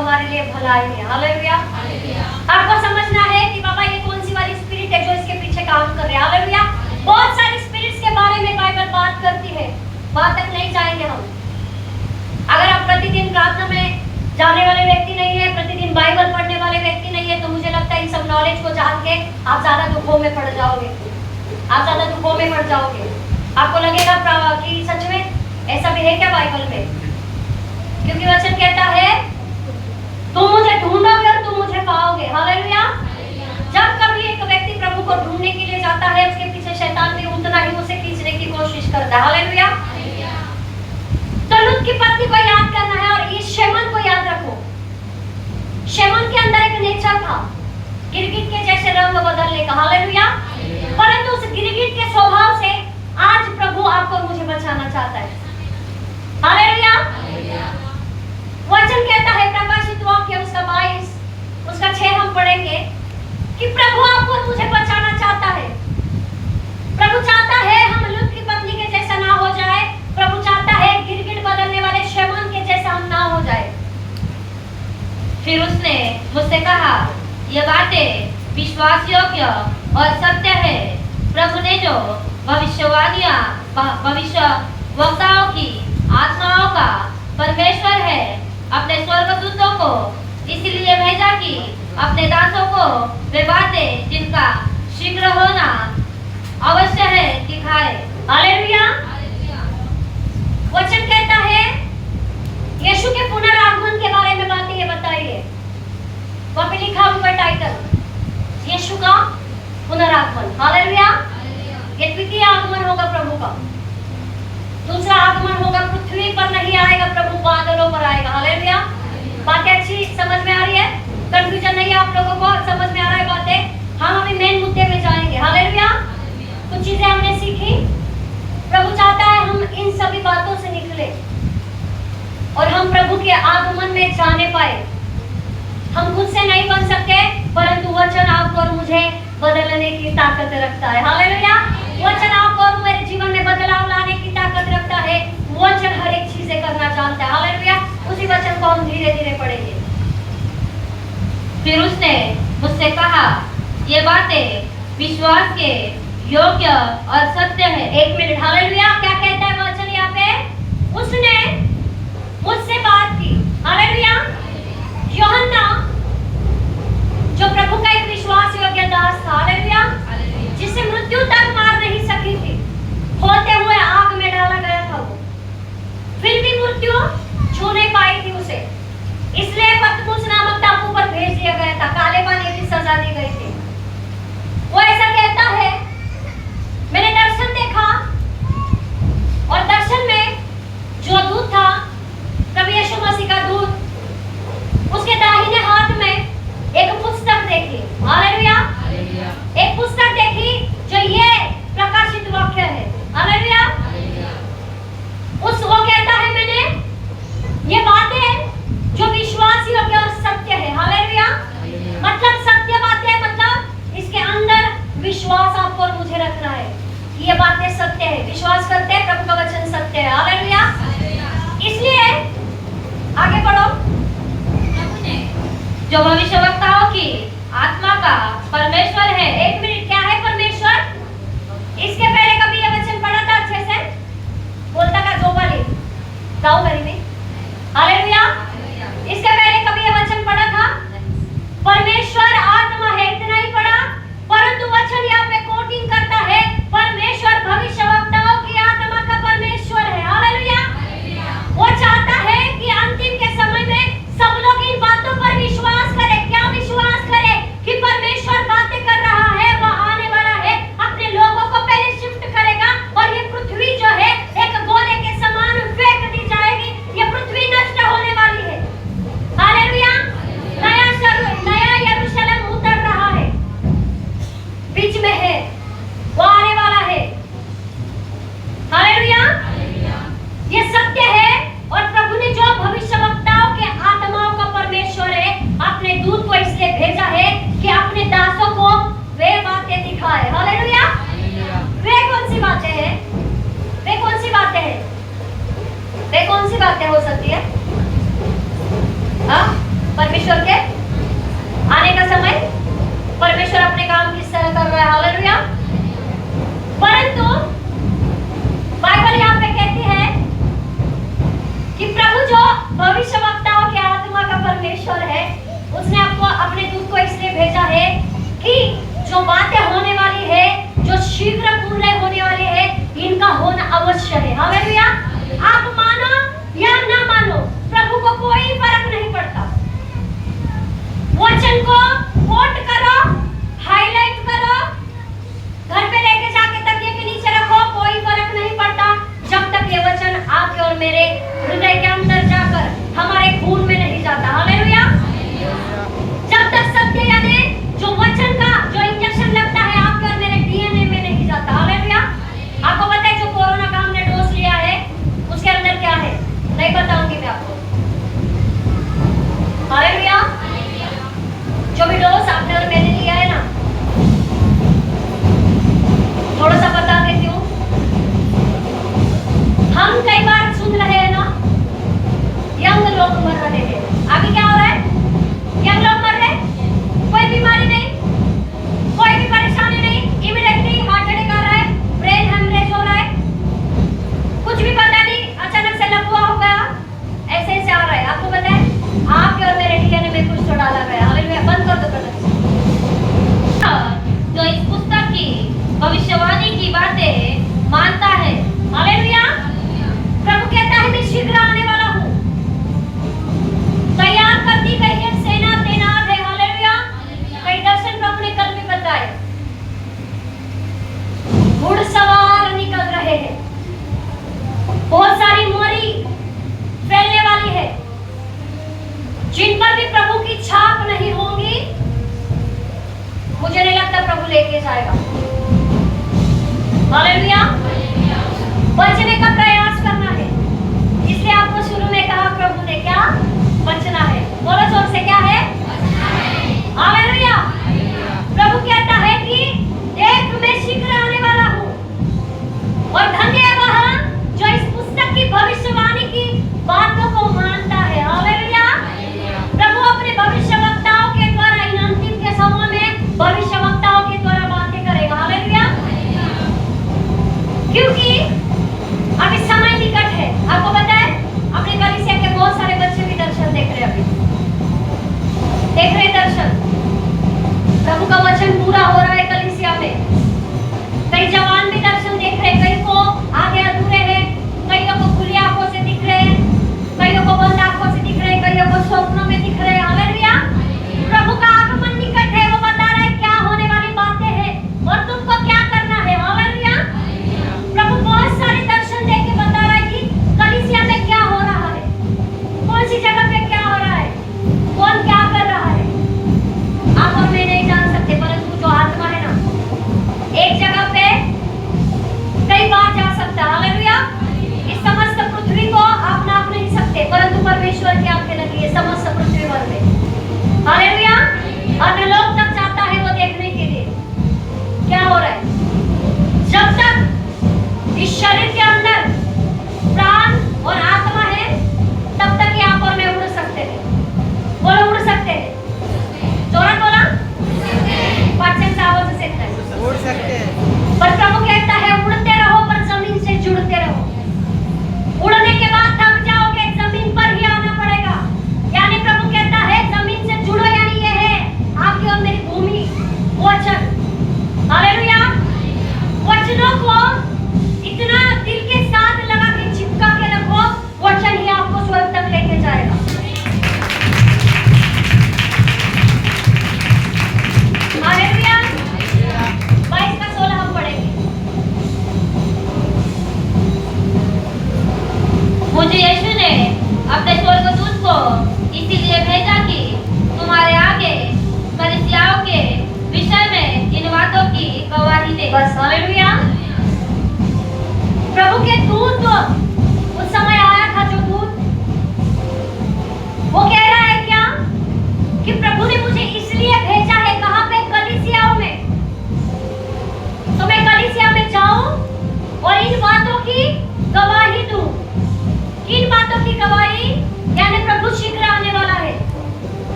[SPEAKER 1] हमारे लिए भलाई है। हालेलुया। आपको समझना है कि बाबा ये कौन सी वाली स्पिरिट है जो इसके पीछे काम कर रही है। हालेलुया। बहुत सारी स्पिरिट्स के बारे में बाइबल बात करती है, वहां तक नहीं जाएंगे हम। अगर आप प्रतिदिन प्रार्थना में जाने वाले व्यक्ति नहीं है, प्रतिदिन बाइबल पढ़ने वाले व्यक्ति नहीं है, तो मुझे लगता है इन सब नॉलेज को जान के आप ज्यादा दुखों में पड़ जाओगे, आप ज्यादा दुखों में पड़ जाओगे। आपको लगेगा कि सच में ऐसा भी है क्या बाइबल में, क्योंकि वचन कहता है तुम मुझे ढूंढोगे और तुम मुझे पाओगे। हालेलुया। जब कभी एक व्यक्ति प्रभु को ढूंढने के लिए जाता है, उसके पीछे शैतान भी उतना ही उसे खींचने की कोशिश करता है। हालेलुया। तो लूत की पत्नी को याद करना है और इस शैमन को याद रखो। शैमन के अंदर एक नेचर था गिरगिट के जैसे रंग बदलने का। हालेलुया। परंतु उस गिरगिट के स्वभाव से आज प्रभु आपको और मुझे बचाना चाहता है। हालेलुया। वचन कहता है प्रकाशित वाक्य उसका 22 उसका 6 हम पढ़ेंगे कि प्रभु आपको और मुझे बचाना चाहता है। प्रभु चाहता है हम लूत की पत्नी के जैसा ना हो जाए। प्रभु चाहता है गिरगिट बदलने वाले शैतान के जैसा हम ना हो जाए।
[SPEAKER 2] फिर उसने मुझसे कहा, ये बातें विश्वास योग्य और सत्य है। प्रभु ने जो भविष्यवाणियां भविष्य वक्ताओं की आत्माओं का परमेश्वर है, अपने स्वर्गदूतों को इसलिए भेजा कि अपने दासों को वे बातें जिनका शीघ्र होना अवश्य है दिखाए।
[SPEAKER 1] हालेलुया। वचन कहता है यीशु के पुनरागमन के बारे में बातें ये बताइए। वहां पे लिखा हुआ टाइटल यीशु का पुनरागमन। हालेलुया। ये द्वितीय आगमन होगा प्रभु का। दूसरा आगमन होगा पृथ्वी पर नहीं आएगा, प्रभु बादलों पर आएगा। हालेलुया। बातें अच्छी समझ में आ रही है? कंफ्यूजन नहीं है आप लोगों को? समझ में आ रहा है बातें? हम अभी मेन मुद्दे में जाएंगे। हालेलुया। कुछ चीजें हमने सीखी। प्रभु चाहता है हम इन सभी बातों से निकले और हम प्रभु के आगमन में जाने पाए। हम खुद से नहीं बन सकते, परंतु वचन आपको और मुझे बदलने की ताकत रखता है। हालेलुया। वचन आपको और मेरे जीवन में बदलाव लाने की ताकत रखता है। वचन हर एक चीजें करना जानता है। हालेलुया। उसी वचन को हम धीरे धीरे पढ़ेंगे।
[SPEAKER 2] फिर उसने मुझसे कहा, ये बातें विश्वास के योग्य और सत्य है।
[SPEAKER 1] 1 मिनट। हालेलुया। क्या कहता है वचन यहाँ पे? उसने मुझसे बात की। हालेलुया। यूहन्ना जो प्रभु का एक विश्वास योग्य दास था, हालेलुया, जिसे मृत्यु तक मार नहीं सकी थी, होते हुए आग में डाला गया था वो, फिर भी मृत्यु छू नहीं पाई थी उसे, इसलिए पतमुस नामक टापू पर भेज दिया गया था। काले पानी की सजा दी गई थी। वो ऐसा कहता है, मैंने दर्शन देखा और दर्शन में जो दूत था, प्रभु यीशु मसीह का दूत, उसके दाहिने हाथ में एक पुस्तक देखी। हालेलुया। एक पुस्तक देखी जो ये प्रकाशित वाक्य है। हालेलुया। वो कहता है मैंने ये बातें जो विश्वास योग्य और सत्य है। हालेलुया। मतलब सत्य बातें, मतलब इसके अंदर विश्वास आपको और मुझे रखना है कि ये बातें सत्य है। विश्वास करते हैं प्रभु का वचन सत्य है। हालेलुया। इसलिए आगे बढ़ो।
[SPEAKER 2] जो भविष्यवक्ताओं की आत्मा का परमेश्वर है।
[SPEAKER 1] 1 मिनट। क्या है परमेश्वर? इसके पहले कभी ये वचन पढ़ा था अच्छे से? बोलता का जो वाली गाओ करी में। हालेलुया। इसके पहले कभी ये वचन पढ़ा था? परमेश्वर आत्मा है, इतना ही पढ़ा। परंतु वचन यहाँ पे कोटिंग करता है, परमेश्वर भविष्यवक्ताओं की आत्मा का परमेश्वर है। हालेलुया। वो चाहता है कि अंतिम के समय में सब लोग इन बातों पर विश्वास करें। क्या विश्वास करें? कि परमेश्वर बातें कर रहा है, वो आने वाला है, अपने लोगों को पहले शिफ्ट करेगा और ये पृथ्वी जो है एक गोले के समान फेंक दी जाएगी। ये पृथ्वी नष्ट होने वाली है। हालेलुया। नया यरूशलेम उतर रहा है, बीच में है, वो आने वाला है। हालेलुया। ये सत्य है और प्रभु ने जो भविष्यवक्ताओं के आत्माओं का परमेश्वर है, अपने दूत को इसलिए भेजा है कि अपने दासों को वे बातें दिखाए। हालेलुया। वे कौन सी बातें हैं? वे कौन सी बातें हैं? वे कौन सी बातें हो सकती है? हाँ, जो बातें होने वाली है, जो शीघ्र पूर्ण होने वाली है, इनका होना अवश्य है। हालेलुया। आप मानो या ना मानो, प्रभु को कोई फर्क नहीं पड़ता। वचन को कोट करो, हाईलाइट करो, घर पे लेके जाके तकिए के नीचे रखो, कोई फर्क नहीं पड़ता जब तक ये वचन आपके और मेरे हृदय के अंदर जाकर हमारे खून में नहीं जाता। हालेलुया। जब तक सत्य यानी जो वचन का जो इंजेक्शन लगता है आपके और मेरे डीएनए में नहीं जाता। हालेलुया। आपको पता है जो कोरोना का हमने डोज लिया है उसके अंदर क्या है, नहीं बताऊंगी मैं आपको। हालेलुया। जो भी डोज आपने और मैंने लिया है ना, थोड़ा सा बता देती हूँ। हम कई बार सुन रहे हैं ना, यंग लोग मर रहे हैं। आगे क्या हो रहा है? यंग लोग मर रहे, कोई बीमारी नहीं, कोई भी परेशानी नहीं, इमीडिएटली हार्ट अटैक आ रहा है, ब्रेन हेमरेज हो रहा है, कुछ भी पता नहीं, अचानक से लकवा हो गया, ऐसे ऐसे आ रहा है। आपको पता है आपके और मेरे डीएनए में कुछ तो डाला गया। हालेलुया। बंद कर दो प्रदर्शन।
[SPEAKER 2] जो इस पुस्तक की भविष्यवाणी की बातें मानता है।
[SPEAKER 1] हालेलुया। प्रभु कहता है मैं शीघ्र आने वाला हूँ, तैयार कर दी गई है, सेना तैनात है। हालेलुया। कई दर्शन प्रभु ने कल भी बताए। घुड़सवार निकल रहे हैं, बहुत सारी मोरी फैलने वाली है, जिन पर भी प्रभु की छाप नहीं होगी, मुझे नहीं लगता प्रभु लेके जाएगा। हालेलुया। बचने का प्रयास करना है, इसलिए आपको शुरू में कहा प्रभु ने क्या बचना है। बोलो जोर से, क्या है? हालेलुया। प्रभु कहता है कि देख मैं शीघ्र आने वाला हूँ, और धन्य है वह जो इस पुस्तक की भविष्यवाणी की बातों को मानता है। हालेलुया। प्रभु अपने भविष्यवक्ताओं के द्वारा इन अंतिम के समय में भविष्यवक्ताओं के द्वारा बातें करेगा। हालेलुया। क्योंकि अभी समय निकट है। आपको पता है अपने कलीसिया के बहुत सारे बच्चे भी दर्शन देख रहे हैं अभी।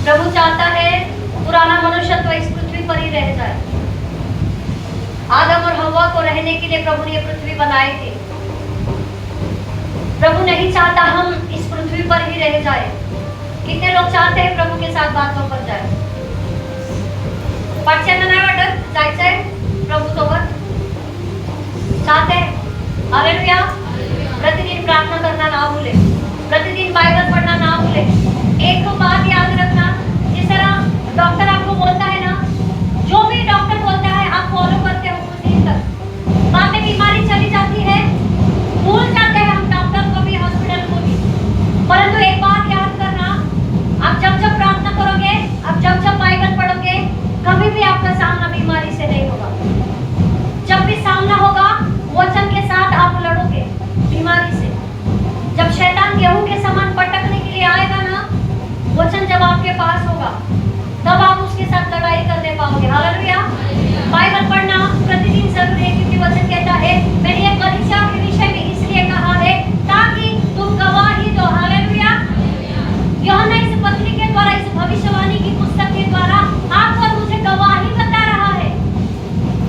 [SPEAKER 1] प्रभु चाहता है पुराना मनुष्यत्व इस पृथ्वी पर ही रह जाए। आदम और हव्वा को रहने के लिए प्रभु ने ये पृथ्वी बनाई थी। प्रभु नहीं चाहता हम इस पृथ्वी पर ही रह जाए। कितने लोग चाहते हैं प्रभु के साथ बातों पर जाए? पाठशाला नाही वाटत जायचंय प्रभु सोबत? चाहते हैं? हालेलुया। प्रतिदिन प्रार्थना करना ना भूले, प्रतिदिन बाइबल पढ़ना ना भूले। एक बात याद रखना, जिस तरह डॉक्टर आपको बोलता है ना, जो भी डॉक्टर बोलता है आप फॉलो करते हो उसी तक। बाद में बीमारी चली जाती है, भूल जाते हैं हम डॉक्टर को भी, हॉस्पिटल को भी। परंतु एक बात याद करना, आप जब जब प्रार्थना करोगे, आप जब जब बाइबल पढ़ोगे, कभी भी आपका सामना बीमारी से नहीं होगा। जब भी सामना होगा, वचन के साथ आप लड़ोगे बीमारी से। जब शैतान गेहूं के समान पटकने के लिए आएगा ना, वचन जब आपके पास होगा, तब आप उसके साथ लड़ाई करने पाओगे। हालेलुया। बाइबल पढ़ना प्रतिदिन जरूरी है, क्योंकि वचन कहता है, मैंने ये कलीसिया के विषय में इसलिए कहा है ताकि तुम गवाही दो। हालेलुया। यूहन्ना इस पत्री के द्वारा, इस भविष्यवाणी की पुस्तक के द्वारा आपको और मुझे गवाही बता रहा है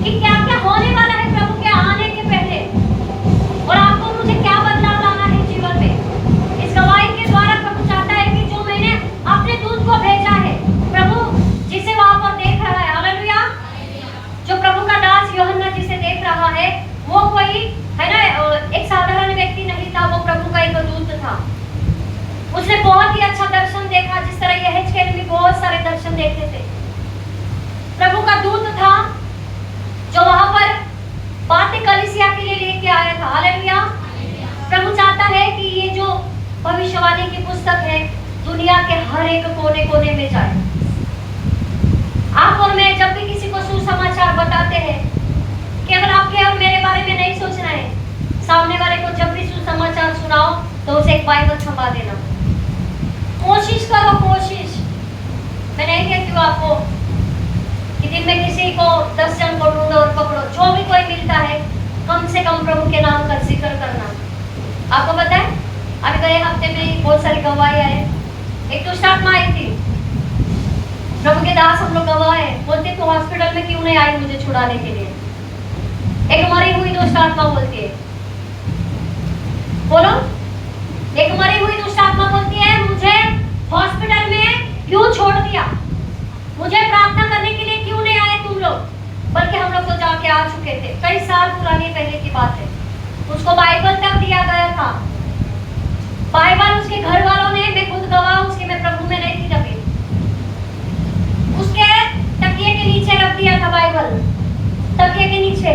[SPEAKER 1] कि क्या क्या होने वाला है प्रभु के आने के पहले, और आपको मुझे क्या बदलाव लाना है जीवन में। इस गवाही के द्वारा प्रभु चाहता है कि जो मैंने अपने दूत को भेजा है, प्रभु जिसे वहां पर देख रहा है, हालेलुया, जो प्रभु का दास यूहन्ना जिसे देख रहा है, वो कोई है ना एक साधारण व्यक्ति नहीं था, वो प्रभु का एक दूत था। उसने बहुत ही अच्छा दर्शन देखा, जिस तरह यहेजकेल भी बहुत सारे दर्शन देखे थे। प्रभु का दूत था जो वहां पर बातें कलीसिया के लिए लेके आया था। हालेलुया। प्रभु चाहता है कि ये जो भविष्यवाणी की पुस्तक है, दुनिया के हर एक कोने कोने में जाए। आप और मैं जब भी किसी को सुसमाचार बताते हैं, केवल आपके और मेरे बारे में नहीं सोचना है, सामने वाले को जब भी सुसमाचार सुनाओ तो उसे एक बाइबल थमा देना। कोशिश करो, कोशिश। मैं नहीं कहती हूँ आपको कि दिन में किसी को 10 जन को ढूंढो और पकड़ो, जो भी कोई मिलता है कम से कम प्रभु के नाम का जिक्र करना। आपको पता है अभी गए हफ्ते में बहुत सारी गवाही आए। एक दुष्ट आत्मा आई थी, प्रभु के दास हम लोग गवाह है, बोलते तो हॉस्पिटल में क्यों नहीं आई मुझे छुड़ाने के लिए। एक मरी हुई दुष्ट आत्मा बोलती है, बोलो, एक मरी हुई दुष्ट आत्मा बोलती है, मुझे हॉस्पिटल में क्यों छोड़ दिया, मुझे प्रार्थना करने के लिए क्यों नहीं आए तुम लोग। बल्कि हम लोग तो जाके आ चुके थे, कई साल पुरानी पहले की बात है। उसको बाइबल तक दिया गया था, बाइबल उसके घर वालों ने, मैं खुद गवाह उसके, मैं प्रभु में नहीं थी तभी, उसके तकिए के नीचे रख दिया था बाइबल, तकिए के नीचे,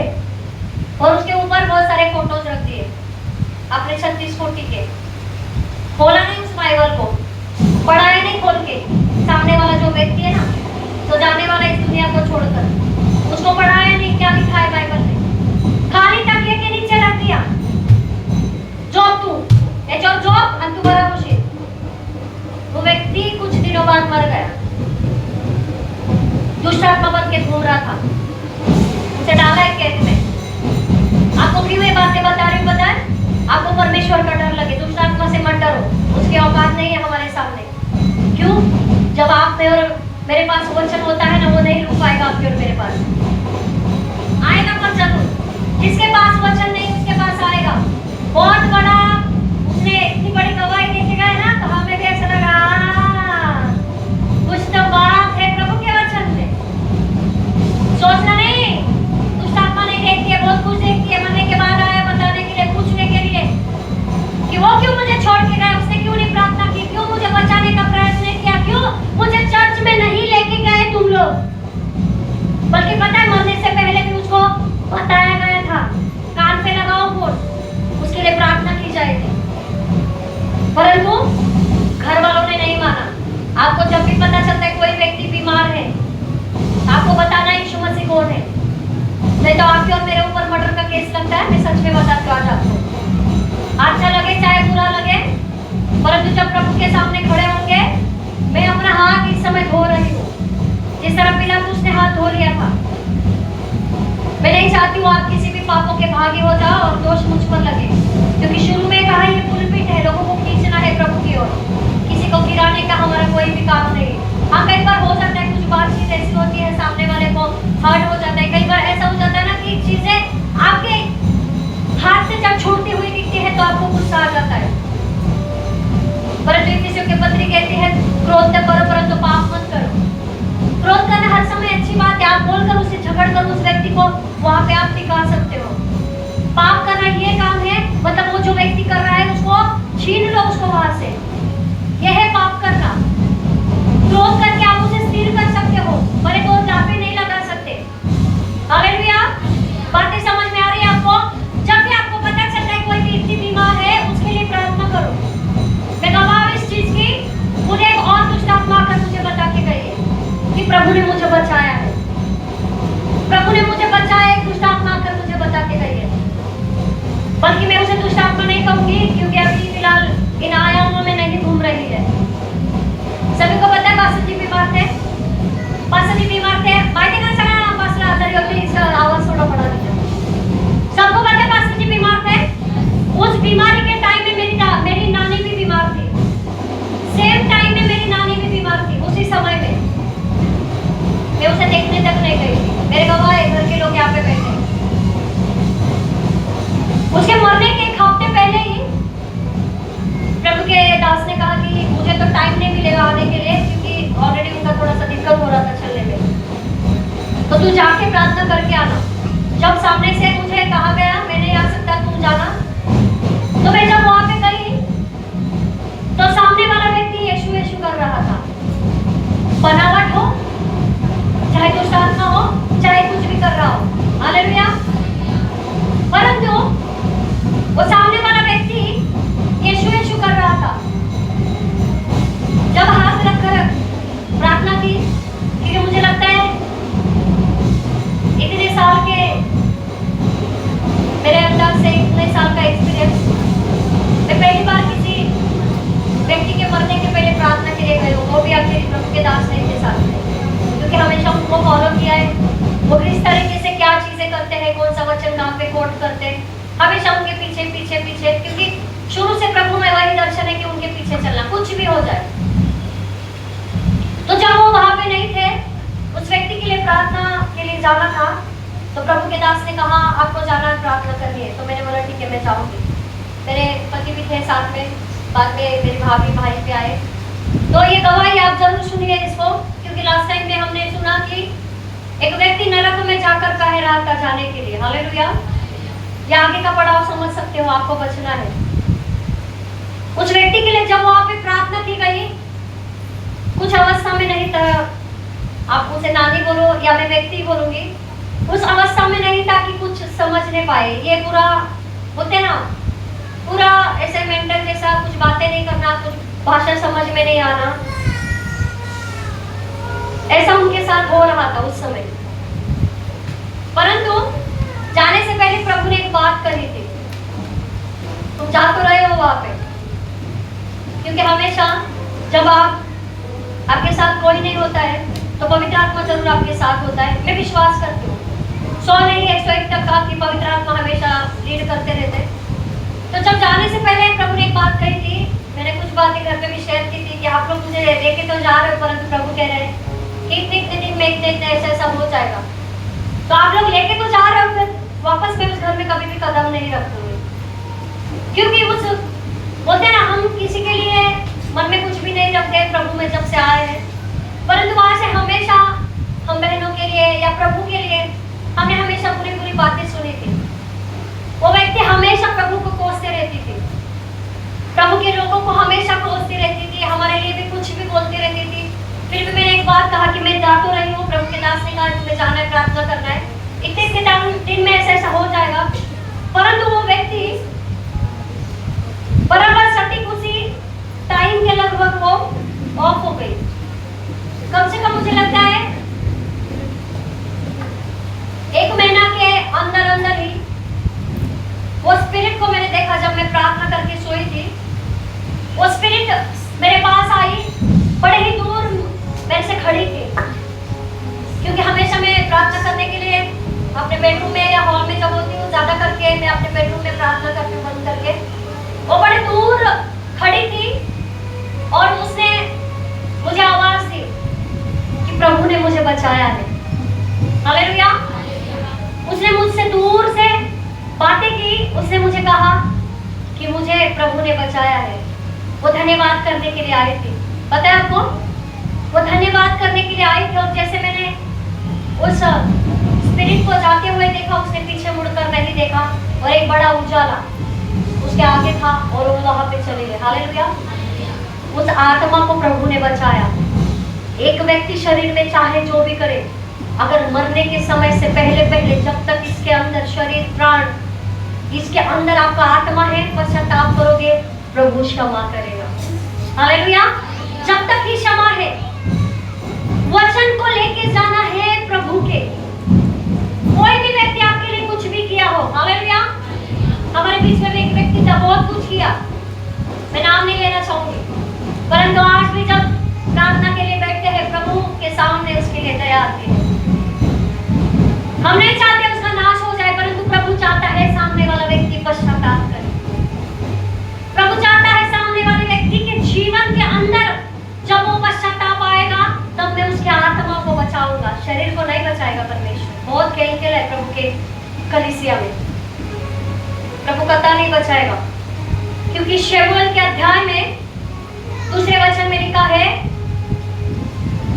[SPEAKER 1] और उसके ऊपर बहुत सारे फोटोज रख दिए अपने 36 कोटि के। खोला नहीं उस बाइबल को, पढ़ाया नहीं खोल के। सामने वाला जो व्यक्ति है ना, तो जाने वाला इस दुनिया को छोड़कर, उसको पढ़ाया नहीं क्या लिखा है बाइबल में, खाली तकिए के नीचे रख दिया। जॉब तू एचओर जॉब अंतु बड़ा खुशी। वो व्यक्ति कुछ दिनों बाद मर गया, दुष्ट आत्मा बन के घूम रहा था, उसे डाला एक कैद में। आपको क्यों ये बातें बता रही हूँ पता है? आपको परमेश्वर का डर लगे, दुष्ट आत्मा से मत डरो, उसकी औकात नहीं है हमारे सामने। क्यों? जब आप में और मेरे पास वचन होता है ना, वो नहीं रुक पाएगा आपके और मेरे पास, आएगा पर जरूर। जिसके पास वचन नहीं उसके पास आएगा। बहुत बड़ा उसने इतनी बड़ी गवाही देके गए ना, तो हमें भी ऐसा लगा कुछ तो बात है प्रभु के वचन में। सोचना नहीं, दुष्ट आत्मा नहीं देखती है, बहुत कुछ देखती है, मरने के बाद आया बताने के लिए, पूछने के लिए कि वो क्यों मुझे छोड़ के गए, उसने क्यों नहीं प्रार्थना की, क्यों मुझे बचाने का प्रयास नहीं किया, क्यों मुझे चर्च में नहीं लेके गए तुम लोग। बल्कि पता है मरने से पहले भी उसको बताया गया था, कान पे लगाओ फोन, उसके लिए प्रार्थना की जाएगी। परंतु घर वालों ने नहीं माना। आपको जब भी पता चलता है कोई व्यक्ति बीमार है, आपको बताना यीशु मसीह कौन है, नहीं तो आपके और मेरे ऊपर मर्डर का केस लगता है। मैं सच में बताती हूँ आज आपको, अच्छा लगे चाहे बुरा लगे, परंतु जब प्रभु के सामने खड़े होंगे, मैं अपना हाथ इस समय धो रही हूँ, जिस तरह पिलातुस ने हाथ धो लिया था। मैं नहीं चाहती हूँ आप किसी भी पापों के भागी हो जाओ और दोष मुझ पर लगे, क्योंकि शुरू में कहा ये पुलपिट है, लोगों को खींचना है प्रभु की ओर, किसी को गिराने का हमारा कोई भी काम नहीं। हाँ, कई बार हो जाता है कुछ बातचीत ऐसी होती है, सामने वाले को हर्ट हो जाता है। कई बार ऐसा हो जाता है ना कि चीजें आपके हाथ से जब छूटती हुई दिखती है तो आपको गुस्सा आ जाता है। परंतु इफिसियों के पत्री कहती है क्रोध करो परंतु पाप मत करो। क्रोध करना हर समय अच्छी बात है। आप बोलकर उससे झगड़ कर उस व्यक्ति को वहां पे आप टिका सकते हो। पाप करना ये काम है, मतलब वो जो व्यक्ति कर रहा है उसको छीन लो, उसको वहां से। यह है पाप करना। क्रोध करके आप उसे स्थिर कर सकते हो, पर एक और चापे नहीं लगा सकते। हालेलुया। बातें समझ में आ रही है आपको? जब भी आपको पता चलता है कोई व्यक्ति बीमार है, उसके लिए प्रार्थना करो। मैं गवाह हूं इस चीज की। मुझे एक और दुष्ट आत्मा आकर मुझे बता के गई है कि प्रभु ने मुझे बचाया है। प्रभु ने मुझे बचाया, एक दुष्ट आत्मा आकर मुझे बता के गई है। बल्कि मैं उसे दुष्ट आत्मा नहीं कहूंगी, क्योंकि अभी फिलहाल इन आयामों में नहीं घूम रही है। सभी को पता है पास्टर जी बीमार थे। पास्टर जी बीमार थे। माहिती का सगळ्यांना पास्टर आजारी होते, इसका आवाज थोड़ा बढ़ा दीजिए। सबको पता है पास्टर जी बीमार थे। उस बीमारी के टाइम में मेरी नानी भी बीमार थी। सेम टाइम में मेरी नानी भी बीमार थी। उसी समय में मैं उसे देखने तक नहीं गई थी। मेरे गवाह है, घर के लोग यहाँ पे बैठे। उसके मरने के एक हफ्ते पहले ही प्रभु के दास ने कहा कि मुझे तो टाइम नहीं मिलेगा आने के लिए, क्योंकि ऑलरेडी उनका थोड़ा सा दिक्कत हो रहा था चलने में, तो तू जाके प्रार्थना करके आना। जब सामने से मुझे कहा गया मैं नहीं आ सकता, तुम जाना, तो मैं जब वहां पे गई तो सामने वाला व्यक्ति यीशु यीशु कर रहा था। बनावट हो, चाहे दुष्ट आत्मा हो, चाहे कुछ भी कर रहा हो। हालेलुया। परंतु वो सामने वाला व्यक्ति यीशु यीशु कर रहा था। जब हाथ रखकर प्रार्थना की, क्योंकि मुझे लगता है इतने साल के मेरे अंदर से इतने साल का एक्सपीरियंस, मैं पहली बार किसी व्यक्ति के मरने के पहले प्रार्थना के लिए गई हूँ, वो भी आपके प्रभु के दास ने के साथ में, क्योंकि हमेशा उनको फॉलो किया है। वो किस तरीके से क्या चीजें करते हैं, कौन सा वचन कहाँ पे कोट करते हैं, हमेशा उनके पीछे पीछे पीछे, क्योंकि शुरू से प्रभु में वही दर्शन है कि उनके पीछे चलना, कुछ भी हो जाए। तो जब वो वहां पे नहीं थे, उस व्यक्ति के लिए प्रार्थना के लिए जाना था, तो प्रभु के दास ने कहा आपको जाना है, प्रार्थना करनी है। तो मैंने बोला ठीक है, मैं जाऊंगी। मेरे पति भी थे साथ में, बाद में मेरी भाभी भाई भी आए। तो ये गवाही आप जरूर सुनिए इसको, क्योंकि लास्ट टाइम में हमने सुना कि एक व्यक्ति नरक में जाकर कह रहा था जाने के लिए। हालेलुया। या आगे का पड़ाव समझ सकते हो, आपको बचना है। उस व्यक्ति के लिए जब वहां पे प्रार्थना की गई, कुछ अवस्था में नहीं था, आप उसे नानी बोलो या मैं व्यक्ति बोलूंगी, उस अवस्था में नहीं था कि कुछ समझ नहीं पाए। ये पूरा होते ना, पूरा ऐसे मेंटल जैसा, कुछ बातें नहीं करना, कुछ भाषा समझ में नहीं आना, ऐसा उनके साथ हो रहा था उस समय। परंतु जाने से पहले प्रभु ने एक बात कही थी, तुम जा तो रहे हो वहां पे, क्योंकि हमेशा जब आपके साथ कोई नहीं होता है तो पवित्र आत्मा जरूर आपके साथ होता है। मैं विश्वास करती हूँ 100 नहीं 101 तक आपकी पवित्र आत्मा हमेशा लीड करते रहते। तो जब जाने से पहले प्रभु ने एक बात कही थी, मैंने कुछ बातें घर पे भी शेयर की थी कि आप लोग मुझे लेके तो जा रहे हो, परंतु प्रभु कह रहे हैं कि इतने दिन में इतने ऐसा हो जाएगा, तो आप लोग लेके तो जा रहे हो, फिर वापस मैं उस घर में कभी भी कदम नहीं रखूंगी। क्योंकि उस बोलते ना, हम किसी के लिए मन में कुछ भी नहीं रखते प्रभु में जब से आए हैं, परंतु वहां से हमेशा हम बहनों के लिए या प्रभु के लिए हमने हमेशा पूरी पूरी बातें सुनी थी। वो व्यक्ति हमेशा प्रभु को कोसते रहती थी, प्रभु के लोगों को हमेशा कोसती रहती थी, हमारे लिए भी कुछ भी बोलती रहती थी। फिर भी मैंने एक बात कहा कि मैं जा तो रही हूँ, प्रभु के दास ने कहा तुम्हें जाना है, प्रार्थना करना है, इतने दिन में ऐसा हो जाएगा। परंतु वो व्यक्ति बराबर सटीक उसी टाइम के लगभग वो ऑफ हो गई। कम से कम मुझे लगता है 1 महीना के अंदर ही वो स्पिरिट को मैंने देखा। जब मैं प्रार्थना करके सोई थी, वो स्पिरिट मेरे पास आई, बड़े ही दूर मेरे से खड़ी थी, क्योंकि हमेशा मैं प्रार्थना करने के लिए अपने बेडरूम में या हॉल में जब होती हूँ, ज्यादा करके मैं अपने बेडरूम में प्रार्थना करती हूँ बंद करके। वो बड़े दूर खड़ी थी और उसने मुझे आवाज दी प्रभु ने मुझे बचाया है। हालेलुया। उसने मुझसे दूर से बातें की, उसने मुझे कहा कि मुझे प्रभु ने बचाया है। वो धन्यवाद करने के लिए आए थे। पता है आपको, वो धन्यवाद करने के लिए आए थे। और जैसे मैंने उस स्पिरिट को जाते हुए देखा, उसने पीछे मुड़कर नहीं देखा और एक बड़ा उजाला उसके आगे था और वो वहां पे चले गए। हालेलुया। उस आत्मा को प्रभु ने बचाया। एक व्यक्ति शरीर में चाहे जो भी करे, अगर मरने के समय से पहले पहले, जब तक इसके अंदर शरीर प्राण, इसके अंदर आपका आत्मा है, पश्चाताप करोगे, प्रभु क्षमा करेगा। हालेलुया। जब तक ही क्षमा है, वचन को लेके जाना है प्रभु के। कोई भी व्यक्ति आपके लिए कुछ भी किया हो, हालेलुया। हमारे बीच में एक व्यक्ति था, बहुत कुछ किया, मैं नाम नहीं लेना चाहूंगी, परंतु आज भी जब प्रार्थना के लिए बैठते हैं, प्रभु के सामने उसके लिए तैयार थे। हम नहीं चाहते उसका नाश हो जाए, परंतु प्रभु चाहता है सामने वाला व्यक्ति पश्चाताप करे। प्रभु चाहता है सामने वाले व्यक्ति के जीवन के अंदर जब वो पश्चाताप आएगा, तब मैं उसके आत्मा को बचाऊंगा, शरीर को नहीं बचाएगा परमेश्वर। बहुत खेल खेल है प्रभु के कलीसिया में, प्रभु कतई नहीं बचाएगा। क्योंकि शमूएल के अध्याय में दूसरे वचन में लिखा है,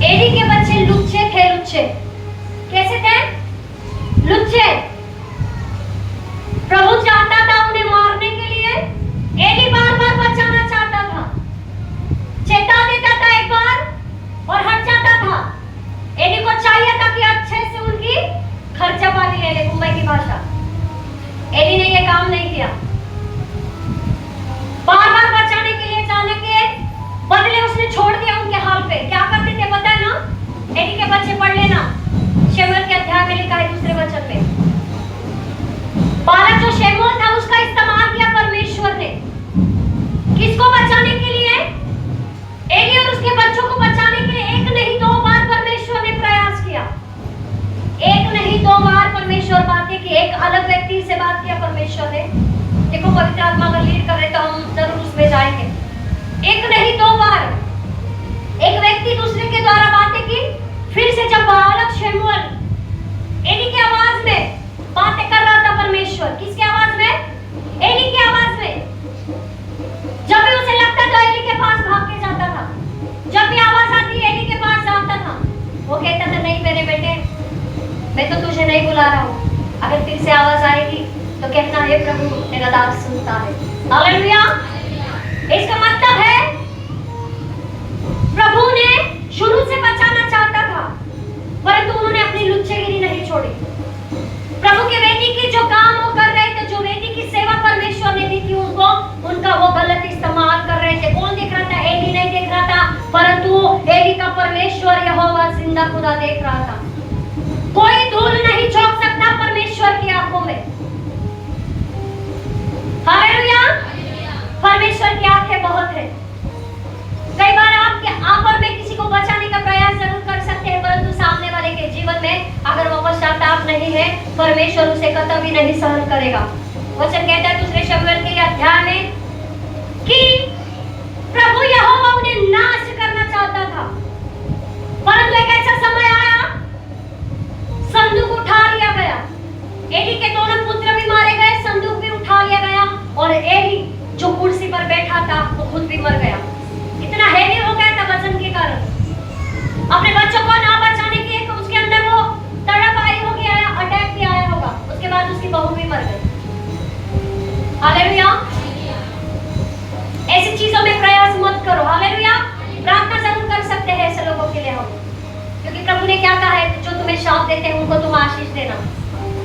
[SPEAKER 1] एली के बच्चे लुच्चे थे। लुच्चे कैसे थे? लुच्चे। प्रभु चाहता था उन्हें मारने के लिए, एली बार बार बचाना चाहता था, चेता देता था एक बार और हट जाता था। एली को चाहिए था कि अच्छे से उनकी खर्चा पानी ले ले, मुंबई की भाषा। एली ने यह काम नहीं किया। बार बार बचाने के लिए जाने के बदले उसने छोड़ दिया उनके हाल पे। क्या करते थे पता है ना? एली के बच्चे पढ़ लेना, शमूएल के अध्याय में लिखा है दूसरे वचन में। बालक जो शमूएल था, उसका इस्तेमाल किया परमेश्वर ने किसको बचाने के लिए? एली और उसके बच्चों को बचाने के लिए। एक नहीं दो बार परमेश्वर ने प्रयास किया, एक नहीं दो बार परमेश्वर बातें की। एक अलग व्यक्ति से बात किया परमेश्वर ने। देखो पवित्र आत्मा अगर लीड कर रहे तो हम जरूर उसमें जाएंगे। एक नहीं दो बार एक व्यक्ति दूसरे के द्वारा बातें की। फिर से जब बालक शमूएल एली की आवाज में बातें कर रहा था परमेश्वर, किसकी आवाज में? एली की आवाज में। जब भी उसे लगता था एली के पास भाग के जाता था, जब भी आवाज आती एली के पास जाता था। वो कहता था, नहीं मेरे बेटे, मैं तो तुझे नहीं बुला रहा हूँ, अगर फिर से आवाज आएगी तो कहना है प्रभु मेरा दास सुनता है। हालेलुया। इसका मतलब है प्रभु ने शुरू से बचाना चाहता था, परंतु उन्होंने अपनी लुच्चेगिरी नहीं छोड़ी। प्रभु के वेदी की जो काम वो कर रहे थे, जो वेदी की सेवा परमेश्वर ने दी थी उनको, उनका वो गलत इस्तेमाल कर रहे थे। कौन देख रहा था? एली नहीं देख रहा था, परंतु एली का परमेश्वर यहोवा जिंदा खुदा देख रहा था। कोई धूल नहीं झोंक सकता परमेश्वर की आंखों में। हालेलुया। परमेश्वर की आंखें बहुत है। कई बार आपके आप और मैं किसी को बचाने का प्रयास जरूर कर सकते हैं, परंतु सामने वाले के जीवन में अगर वो पश्चाताप नहीं है, परमेश्वर उसे कतई नहीं सहन करेगा। वचन कहता है दूसरे शमूएल के अध्याय में कि प्रभु यहोवा उन्हें नाश करना चाहता था, परंतु एक ऐसा समय आया, संदूक उठा लिया गया। एली के दोनों पुत्र भी मारे गए, संदूक भी उठा लिया गया और एली जो कुर्सी पर बैठा था वो खुद भी मर गया। इतना हैवी हो गया था वचन के कारण। अपने बच्चों को ना बचाने की एक उसके अंदर वो तड़प आई होगी, आया अटैक भी आया होगा। उसके बाद उसकी बहू भी मर गई। हालेलुया। ऐसी चीजों में प्रयास मत करो। हालेलुया। प्रार्थना जरूर कर सकते हैं ऐसे लोगों के लिए हम, क्योंकि प्रभु ने क्या कहा है, जो तुम्हें शाप देते हैं उनको तुम आशीष देना।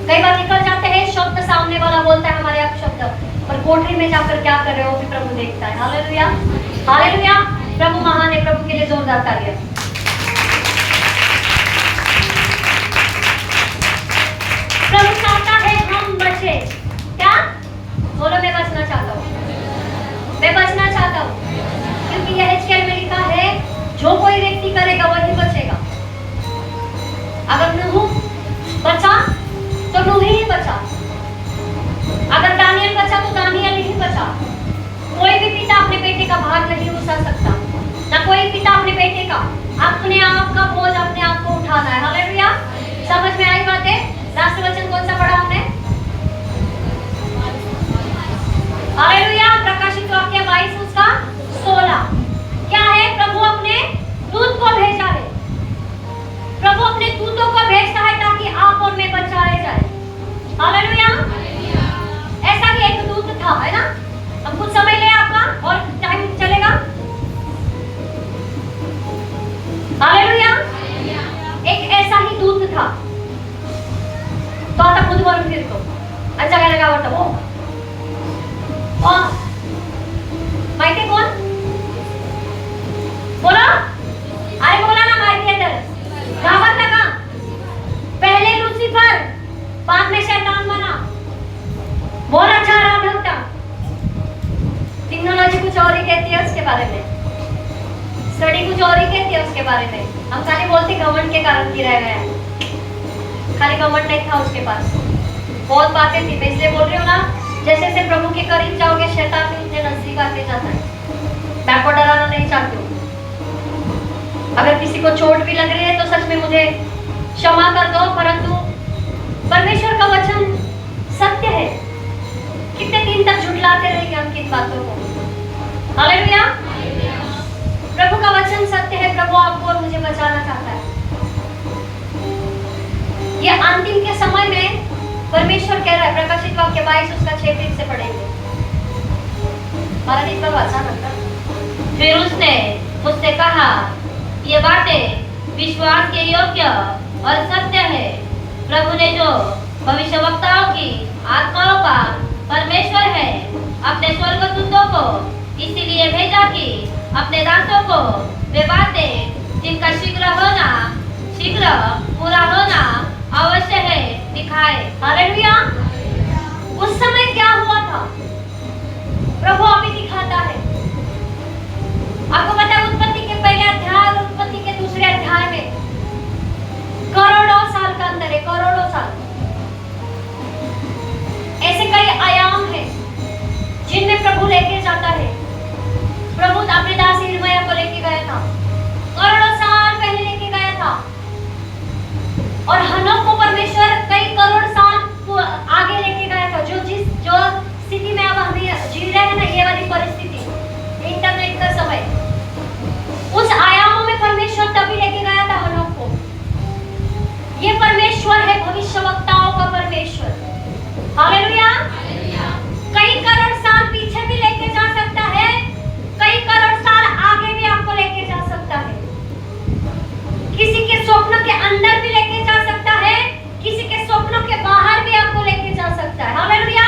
[SPEAKER 1] कई बार निकल जाते हैं शब्द, सामने वाला बोलता है हमारे अपशब्द, पर कोठरी में जाकर क्या कर रहे हो भी प्रभु देखता है। हालेलुया। हालेलुया। प्रभु महान है। प्रभु के लिए जोरदार तालियां। प्रभु चाहता है हम बचे। क्या बोलो? मैं बचना चाहता हूँ, मैं बचना चाहता हूँ, क्योंकि यह एचकेएल में लिखा है जो कोई व्यक्ति करेगा वही बचेगा। अगर नूह बचा तो नूह ही बचा, अगर दानियल बचा तो दानियल ही बचा। कोई भी पिता अपने बेटे का भार नहीं उठा सकता, ना कोई पिता अपने बेटे का अपने आप का बोझ अपने आप को उठाना है। हालेलुया। समझ में आई बातें? राष्ट्र वचन कौन सा पढ़ा हमने? हालेलुया। प्रकाशित वाक्य 22 उसका 16 क्या है? प्रभु अपने दूत को भेजा है। प्रभु अपने दूतों को भेजता है ताकि आप और मैं बचाए जाए। हालेलुया। ऐसा भी एक दूत था, है ना? हम कुछ समय ले आपका और टाइम चलेगा। हालेलुया। एक ऐसा ही दूत था तो आता खुद बोल फिर तो अच्छा कहने का होता वो माहिती कौन बोला? अरे बोला ना माहिती है तर घाबरता का? पहले लूसीफर बाद में शैतान बना। बहुत अच्छा रहा होता। टेक्नोलॉजी कुछ और ही कहती है उसके बारे में, स्टडी कुछ और ही कहती है उसके बारे में। हम खाली बोलते घमंड के कारण गिराया गया, खाली घमंड नहीं था उसके पास, बहुत बातें थी। मैं इसलिए बोल रही हूँ ना, जैसे जैसे प्रभु के करीब जाओगे शैतान भी उतने नजदीक आते जाता है। मैं आपको डराना नहीं चाहती हूँ। अगर किसी को चोट भी लग रही है तो सच में मुझे क्षमा कर दो, परंतु परमेश्वर का वचन सत्य है। कितने दिन तक झुठलाते रहेंगे हम किन बातों को? हालेलुया। प्रभु का वचन सत्य है। प्रभु आपको और मुझे बचाना चाहता है। ये अंतिम के समय में परमेश्वर कह रहा है, प्रकाशित वाक्य 22 उसका 6 फिर से पढ़ेंगे। महाराज इतना वाचा करता।
[SPEAKER 2] फिर उसने मुझसे कहा, ये बातें विश्वास के योग्य और सत्य है। प्रभु ने जो भविष्यवक्ताओं की आत्माओं का परमेश्वर है, अपने स्वर्गदूतों को इसीलिए भेजा कि अपने दासों को वे बातें जिनका शीघ्र पूरा होना अवश्य है दिखाए।
[SPEAKER 1] हालेलुया। उस समय क्या हुआ था प्रभु अभी दिखाता है। आपको पता है उत्पत्ति के पहले अध्याय और उत्पत्ति के दूसरे अध्याय में करोड़ों साल का अंतर है, करोड़ों साल। ऐसे कई आयाम हैं जिनमें प्रभु लेके जाता है। प्रभु अपने दास यिर्मयाह को लेके गया था, करोड़ों साल पहले लेके गया था। और हनोक को परमेश्वर कई करोड़ साल आगे लेके गया था। जो स्थिति में अब हम जी रहे हैं ना, ये वाली परिस्थिति, इंटरनेट का समय, उस आयामों में परमेश्वर तभी लेके गया था हनोक को। ये परमेश्वर है भविष्यवक्ताओं का परमेश्वर। हालेलुया। कई करोड़ साल पीछे भी लेके जा सकता है, कई करोड़ साल आगे भी आपको लेके जा सकता है। किसी के स्वप्न के अंदर भी लेके जा सकता है, किसी के स्वप्नों के बाहर भी आपको लेके जा सकता है। हालेलुया।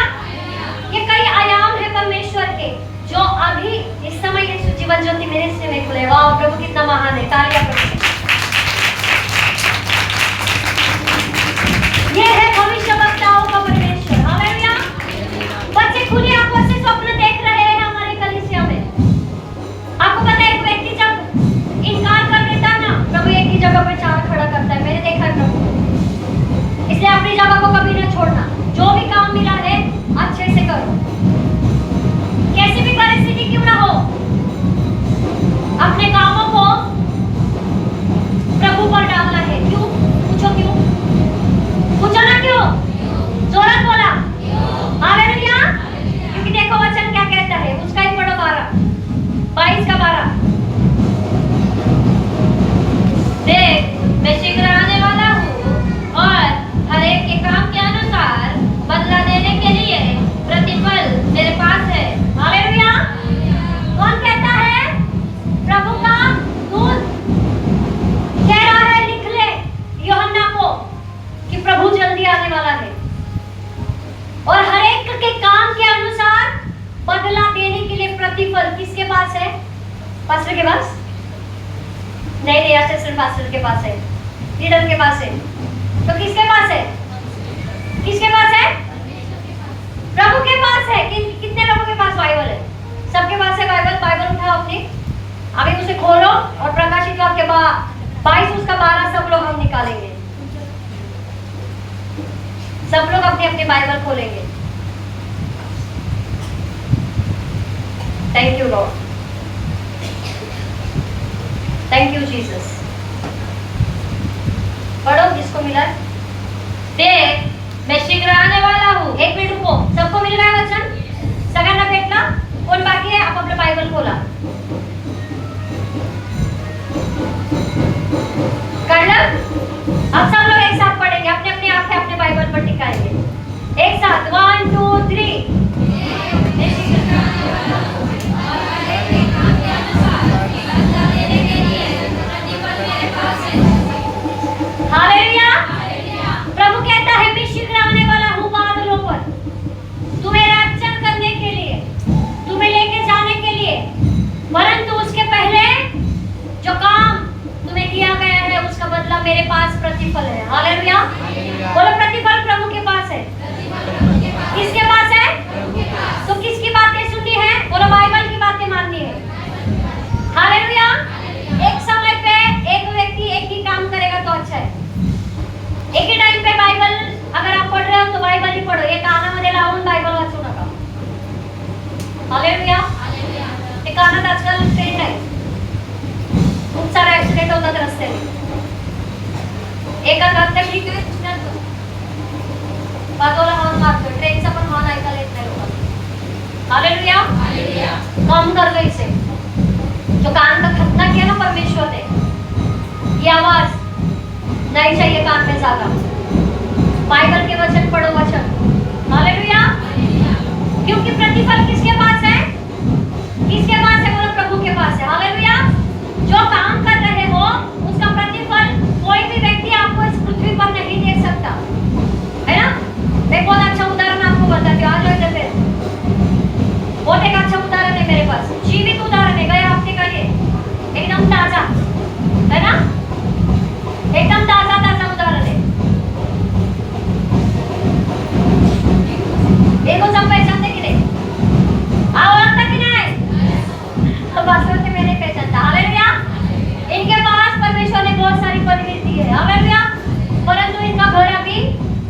[SPEAKER 1] ये कई आयाम है परमेश्वर के जो अभी इस समय यीशु जीवन ज्योति मेरे से में खुले। वाह, प्रभु कितना महान है। तालियां प्रभु। ये है भविष्यवक्ताओं का परमेश्वर। हालेलुया। बच्चे खुली आंखों से स्वप्न देख रहे हैं हमारे कलीसिया में। आपको पता है एक व्यक्ति जब इनकार कर देता है ना, प्रभु एक ही जगह पर चार खड़ा करता है। मैंने देखा है प्रभु। इसलिए अपनी जगह को कभी न छोड़ना। जो भी काम मिला है अच्छे से करो, कैसी भी परिस्थिति क्यों ना हो। अपने कामों को प्रभु पर डालना है। क्यों? पूछो क्यों? पूछो ना क्यों? जोरत बोला। हालेलुया। क्योंकि देखो वचन क्या कहता है, उसका ही पढ़ो 22 का 12।
[SPEAKER 2] देख, मैं शीघ्र आने वाला हूँ और हर एक के काम के अनुसार बदला देने के लिए प्रतिफल मेरे पास है।
[SPEAKER 1] हालेलुया। कौन कहता है? प्रभु का दूत कह रहा है, लिख ले यूहन्ना को कि प्रभु जल्दी आने वाला है और हर एक के काम के अनुसार बदला देने के लिए प्रतिफल किसके पास है? पास्टर के पास नहीं, असिस्टेंट पास्टर के पास है, लीडर के पास है। तो किसके पास है? किसके पास है? प्रभु के पास है। कितने लोगों के पास बाइबल है? सबके पास है बाइबल। बाइबल उठाओ अपनी, अभी उसे खोलो और प्रकाशित वाक्य 22 उसका 12 सब लोग हम निकालेंगे। सब लोग अपनी अपनी बाइबल खोलेंगे। Thank you Lord, thank you Jesus. सबको मिला है?
[SPEAKER 2] देख मैं शीघ्र आने वाला हूँ.
[SPEAKER 1] एक मिनिट रुको. सबको मिल रहा है वचन? सगळ्यांना भेटला? कोण बाकी आहे? आपापलं बायबल खोला. काढलं? अब सब लोग एक साथ पढ़ेंगे. अपने अपने आंखें अपने बाइबल पर टिकाएंगे. एक साथ 1 2 3. हालेलुया. प्रभु कहता है मैं शीघ्र आने वाला हूँ बादलों पर तुम्हें रैप्चर करने के लिए, तुम्हें लेके जाने के लिए. परंतु उसके पहले जो काम तुम्हें दिया गया है उसका बदला मेरे पास प्रतिफल है. हालेलुया. बोलो प्रतिफल प्रभु के पास है. किसके पास है? तो किसकी बातें सुननी है? बोलो बाइबल की बातें माननी है. हालेलुया. एक समय पे एक व्यक्ति एक ही काम करेगा तो अच्छा है. एक ही टाइम पे बाइबल अगर आप पढ़ रहे हो तो बाइबल ही पढ़ो. ये कानामध्ये लावून बाइबल वाचू नका. हालेलुया. ते कानात आजकाल ट्रेंड आहे. खूप सारे ऍक्सिडेंट होतात रस्त्याने. एका घातल्या ठीक आहे, दुसऱ्यात बाजूला हॉर्न मारतोय. ट्रेनचा पण हॉर्न ऐकायला येत नाही लोकांना. हालेलुया. कम कर दो इसे. जो कान का खतना किया ना परमेश्वर ने, ये आवाज नहीं चाहिए कान में ज्यादा. बाइबल के वचन पढ़ो. वचन. हालेलुया. क्योंकि प्रतिफल किसके पास है? किसके पास है? बोलो प्रभु के पास है. हालेलुया. जो काम कर रहे हो उसका प्रतिफल कोई भी व्यक्ति आपको इस पृथ्वी पर नहीं दे सकता है ना. मैं बहुत अच्छा उदाहरण आपको बताती हूँ. आ जाओ इधर पे. बहुत एक अच्छा उदाहरण है मेरे पास. जीवित उदाहरण है. गए हफ्ते का ये एकदम ताजा है ना. एकदम ताजा ताजा उदाहरण है. देखो सब पहचानते कि नहीं? ओळखता की नाही? पास्टर से मैंने पहचानता. हालेलुया. इनके पास परमेश्वर ने बहुत सारी पदवी दी है. हालेलुया. परंतु इनका घर अभी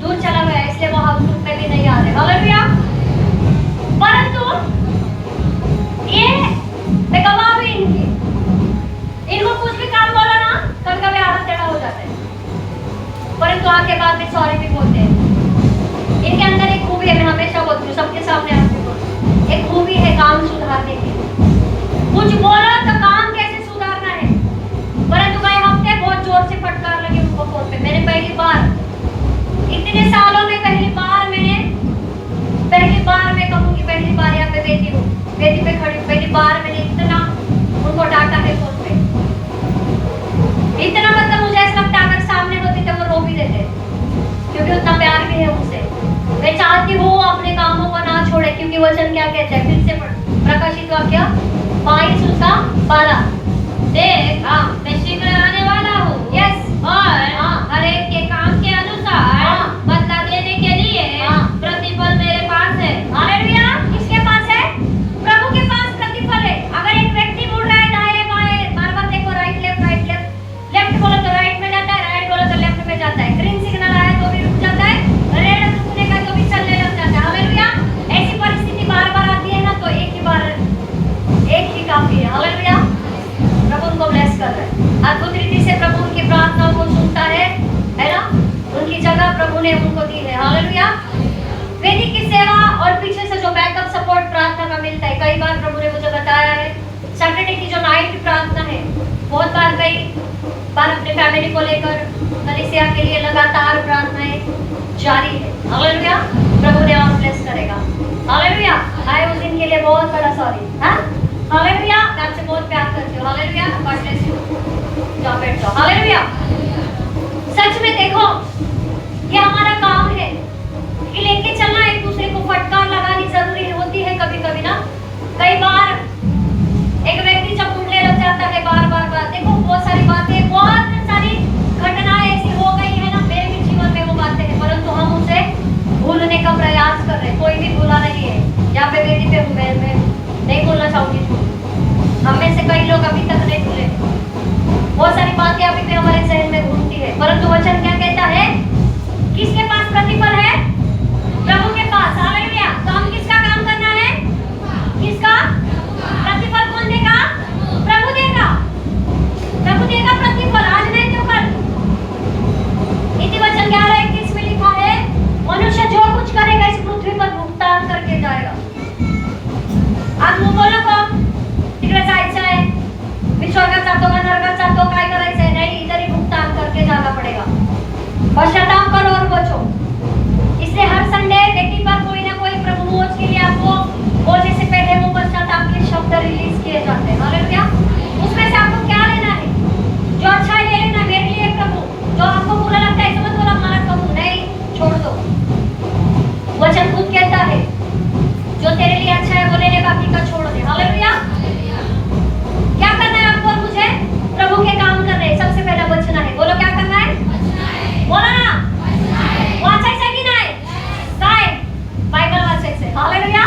[SPEAKER 1] दूर चला गया इसलिए वो हाउसफुल पे भी नहीं आ रहे. हालेलुया. परंतु ये मैं गवाह भी इनकी. इनको कुछ भी काम बोला ना कभी कभी आधा टेढ़ा हो जाता है, परंतु आके बाद में सॉरी भी बोलते हैं. इनके अंदर एक खूबी है. मैं हमेशा बोलती हूँ सबके सामने आपको बोलती. एक खूबी है काम सुधारने की. कुछ बोलो तो काम कैसे सुधारना है. परंतु कई हफ्ते बहुत जोर से फटकार लगी उनको फोन पे. मैंने पहली बार इतने सालों में पहली बार मैं कहूँगी पहली बार यहाँ पे वेदी पे खड़ी पहली बार मैंने इतना उनको डांटा है फोन पे. इतना मतलब मुझे ऐसा लगता है अगर सामने होती तो वो रो भी देते क्योंकि उतना प्यार भी है उनसे. मैं चाहती हूँ अपने कामों को ना छोड़े क्योंकि वचन क्या कहते हैं. फिर से प्रकाशित वाक्य 22:12.
[SPEAKER 2] देख मैं शीघ्र आने वाला हूँ.
[SPEAKER 1] यस.
[SPEAKER 2] और हर एक के काम के अनुसार बदला देने के लिए प्रतिफल मेरे पास है.
[SPEAKER 1] हालेलुया. किसके पास है? प्रभु के पास प्रतिफल है. अगर एक व्यक्ति मुड़ रहा है दाएं बाएं बार-बार देखो राइट लेफ्ट लेफ्ट बोलो तो राइट में जाता है, राइट बोलो तो लेफ्ट में जाता है. ग्रीन सिग्नल आया तो भी रुक जाता है, रेड रुकने का तो भी चलने लग जाता है. हालेलुया. ऐसी परिस्थिति बार-बार आती है ना तो एक ही काफी है. हालेलुया. प्रभु उनको ब्लेस कर रहा है. अद्भुत रीति से प्रभु उनकी प्रार्थनाओं को सुनता है ना. उनकी जगह प्रभु ने उनको दी है. हालेलुया. वेदी की सेवा और पीछे से जो बैकअप सपोर्ट प्रार्थना का मिलता है. कई बार प्रभु ने मुझे बताया है सैटरडे की जो नाइट की प्रार्थना है बहुत बार कई बार अपने फैमिली को लेकर कलीसिया के लिए लगातार प्रार्थनाएं जारी है. हालेलुया. प्रभु ने और ब्लेस करेगा. हालेलुया. आए उस दिन के लिए बहुत बड़ा सॉरी. हाँ हालेलुया. मैं आपसे बहुत प्यार करती हूँ. हालेलुया. God bless you. जाओ बैठ जाओ. हालेलुया. सच में देखो ये हमारा काम है कि लेके चलना. एक दूसरे को फटकार लगानी जरूरी होती है कभी कभी ना. कई बार एक व्यक्ति जब मुड़ने लग जाता है बार बार देखो बहुत सारी बातें बहुत सारी घटनाएं ऐसी हो गई है ना मेरे भी जीवन में वो बातें हैं परंतु हम उसे भूलने का प्रयास कर रहे हैं. कोई भी भूला नहीं है. यहाँ पे वेदी पे मैं नहीं बोलना चाहूंगी. हम में से कई लोग अभी तक नहीं भूले. बहुत सारी बातें अभी भी हमारे जहन में घूमती है परंतु वचन क्या कहता है पश्चाताप करो और बचो। इसलिए हर संडे व्यक्ति पर कोई ना कोई प्रभु भोज के लिए आपको बोलने से पहले वो पश्चाताप के शब्द रिलीज किए जाते हैं। हालेलुया। उसमें से आपको क्या लेना है? जो अच्छा है ले लेना। मेरे लिए प्रभु, जो आपको बुरा लगता है समझ बोला मना करूं नहीं, छोड़ दो। वचन खुद कहता है जो तेरे लिए अच्छा है वो ले ले, बाकी का छोड़ दे। हालेलुया। क्या करना है आपको और मुझे? प्रभु के काम कर रहे हैं, सबसे पहला बचना है। बोलो क्या करना है? बोलो ना, वाचायचं की नाही? काय? बाइबल वाचायचं। हालेलुया।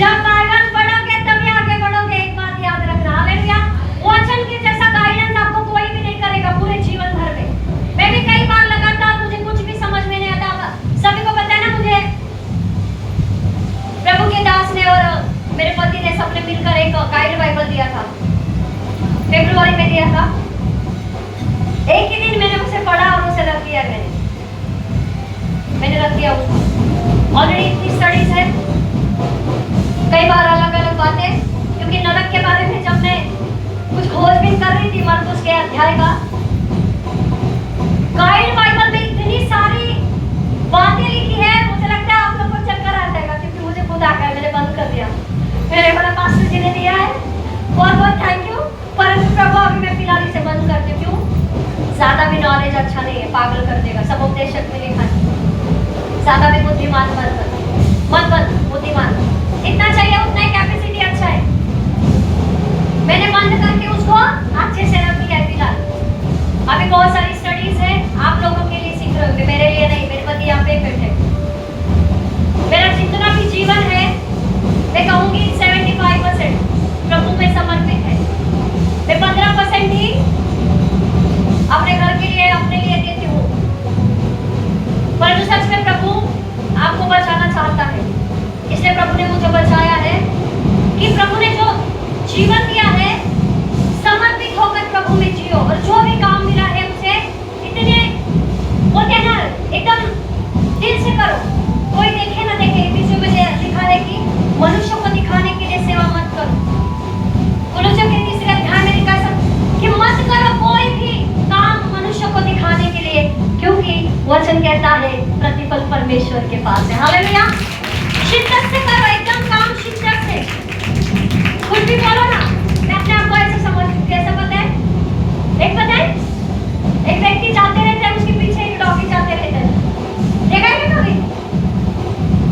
[SPEAKER 1] जब बाइबल पढ़ोगे तभी आगे बढ़ोगे। एक बात याद रखना। हालेलुया। वचन के जैसा गाइडेंस आपको कोई भी नहीं करेगा पूरे जीवन भर में। मैं भी कई बार लगातार मुझे कुछ भी समझ में नहीं आता। सभी को पता है ना, मुझे प्रभु के दास ने और मेरे पति ने सबने मिलकर एक गाइड बाइबल दिया था, फरवरी में दिया था। एक ही दिन मैंने उसे पढ़ा और उसे रख दिया। मैंने रख दिया उसको। ऑलरेडी इतनी स्टडीज है, कई बार अलग अलग बातें, क्योंकि नरक के बारे में जब मैं कुछ खोजबीन कर रही थी मरकुस के अध्याय का, गाइड बाइबल में इतनी सारी बातें लिखी है, मुझे लगता है आप लोग को चक्कर आ जाएगा, क्योंकि मुझे खुद आ गया। मैंने बंद कर दिया। मेरे बड़ा पास्टर जी ने दिया है, बहुत बहुत थैंक यू। परंतु प्रभु अभी मैं फिलहाल इसे बंद करती हूँ। ज्यादा भी नॉलेज अच्छा नहीं है, पागल कर देगा। सब उपदेशक में लिखा है ज्यादा भी बुद्धिमान मत बन बुद्धिमान, इतना चाहिए उतना ही कैपेसिटी अच्छा है। मैंने बंद करके उसको अच्छे से रख दिया है फिलहाल। अभी बहुत सारी स्टडीज है, आप लोगों के लिए सीख रहे होंगे, मेरे लिए नहीं। मेरे पति यहाँ पे बैठे। मेरा जितना भी जीवन है मैं कहूँगी 75% प्रभु में समर्पित है। मैं 15% ही अपने घर के लिए, अपने लिए देती हूँ। परंतु सच में प्रभु आपको बचाना चाहता है, इसलिए प्रभु ने मुझे बचाया है कि प्रभु ने जो जीवन दिया है समर्पित होकर प्रभु में जियो। और जो भी काम मिला है उसे इतने बोलते हैं ना, एकदम दिल से करो। कोई देखे ना देखे। बीच में लिखा है कि मनुष्य को दिखाने के लिए सेवा मत करो। कुलुस्सियों के 3 अध्याय में लिखा है कि मत करो कोई भी काम मनुष्य को दिखाने के लिए, क्योंकि वचन कहता है प्रतिफल परमेश्वर के पास है। हालेलुया। शिद्दत से करो, एकदम काम शिद्दत से। कुछ भी बोलो ना। मैं अपने आप को ऐसे समझती हूँ, कैसे पता है? एक व्यक्ति जाते रहते हैं, उसके पीछे एक डॉगी जाते रहते हैं। देखा है क्या कभी?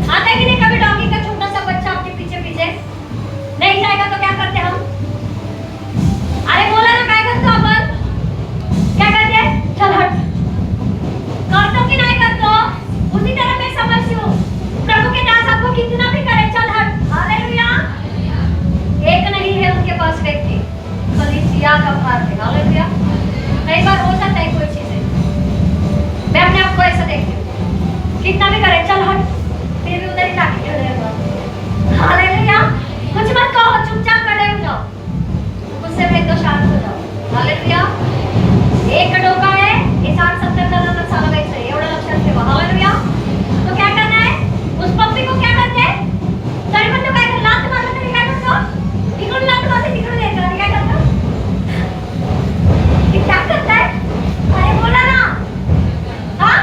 [SPEAKER 1] आता है कि नहीं कभी डॉगी का छोटा सा बच्चा आपके पीछे पीछे नहीं जाएगा तो क्या करते हम? अरे बोला ना, क्या करते अपन? क्या करते हैं? चल हट। करतो कि नहीं करतो? उसी तरह मैं समझती हूँ। प्रभु के दास आपको कितना भी करे, चल हट। हालेलुया। एक नहीं है उनके पास व्यक्ति, कलीसिया का भार है। हालेलुया। कई बार हो जाता है कोई चीजें, मैं अपने आप को ऐसा देखती हूँ, कितना भी करे चल हट, फिर भी उधर ही जाके खड़े रहना। हालेलुया। कुछ मत कहो, चुपचाप खड़े हो जाओ, गुस्से में तो शांत हो जाओ। हालेलुया। एक डोका है, ये 60-70 जणांना चालवायचं आहे, एवढं लक्षात ठेवा। हालेलुया। तो क्या करना है? उस पप्पी को क्या करते हैं? तरी पण तो काय करतो? लात मारला तरी काय करतो? तिकडून लात मारते, तिकडून यायचं आणि काय करतो? ये क्या करता है? अरे बोला ना। हाँ?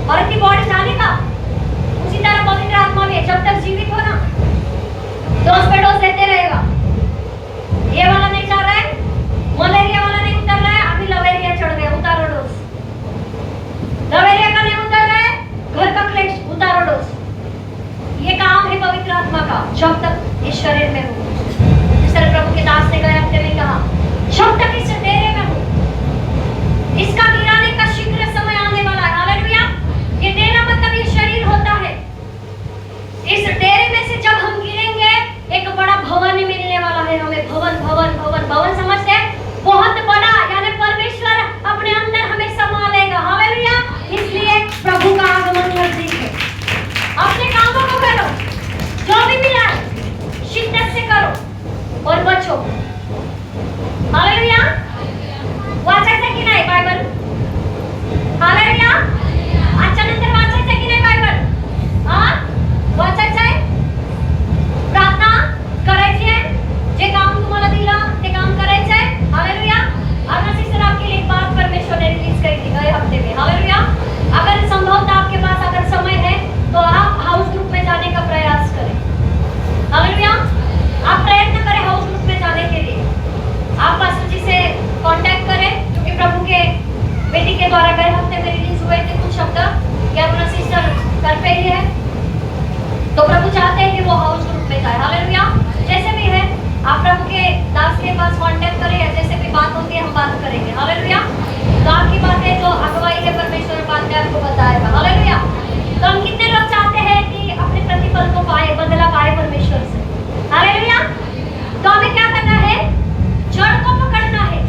[SPEAKER 1] और अपनी बॉडी जानेगा। उसी तरह पवित्र आत्मा भी जब तक जीवित हो ना डोज पे डोज देते रहेगा। ये वाला नहीं चल रहा है, मलेरिया वाला नहीं उतर रहा है, अभी लवेरिया चढ़ गया, उतारो डोज। लवेरिया का नहीं उतर रहा है, घर का क्लेश, उतारो डोज। ये काम है पवित्र आत्मा का जब तक इस शरीर में हो। जिस तरह प्रभु के दास ने गए हफ्ते में कहा, जब तक इस डेरे में हो, इसका गिराने का शीघ्र समय आने वाला है। हालेलुया। ये डेरा मतलब ये शरीर होता है। इस डेरे में से जब हम गिरेंगे एक बड़ा भवन मिलने वाला है हमें। भवन भवन भवन भवन समझते हैं? बहुत बड़ा, यानी परमेश्वर अपने अंदर हमें समा लेगा। हालेलुया। इसलिए प्रभु का आगमन नजदीक है। अपने कामों को करो, जो भी मिला है शिद्दत से करो और बचो। हालेलुया। वाचायचं की नाही बायबल? हालेलुया। आजच्या नंतर वाचायचं की नाही बायबल? हां, वाचायचं आहे, प्रार्थना करायची आहे, जे काम तुम्हाला दिलं ते काम करायचं आहे। हालेलुया। आज सिस्टर आपके लिए एक बात परमेश्वर ने रिलीज करी थी गए हफ्ते में। हालेलुया। अगर संभवतः आपके पास अगर समय है तो आप हाउस ग्रुप में जाने का प्रयास करें। हालेलुया। आप प्रयत्न करें हाउस ग्रुप में जाने के लिए। आप पास्टर जी से कांटेक्ट करें, क्योंकि प्रभु के बेटी के द्वारा गए हफ्ते में रिलीज हुए थे कुछ शब्द कि अपना सिस्टर कर पे ही है, तो प्रभु चाहते हैं कि वो हाउस ग्रुप में जाए। हालेलुया। जैसे भी है आप प्रभु के दास के पास कांटेक्ट करें, या जैसे भी बात होती है हम बात करेंगे। हालेलुया। गांव की बात है, जो अगुवाई है परमेश्वर बात है आपको बताएगा। हालेलुया। तो हम कितने लोग चाहते हैं कि अपने प्रतिफल को पाए, बदला पाए परमेश्वर से? हालेलुया। तो हमें क्या करना है? जड़ को पकड़ना है,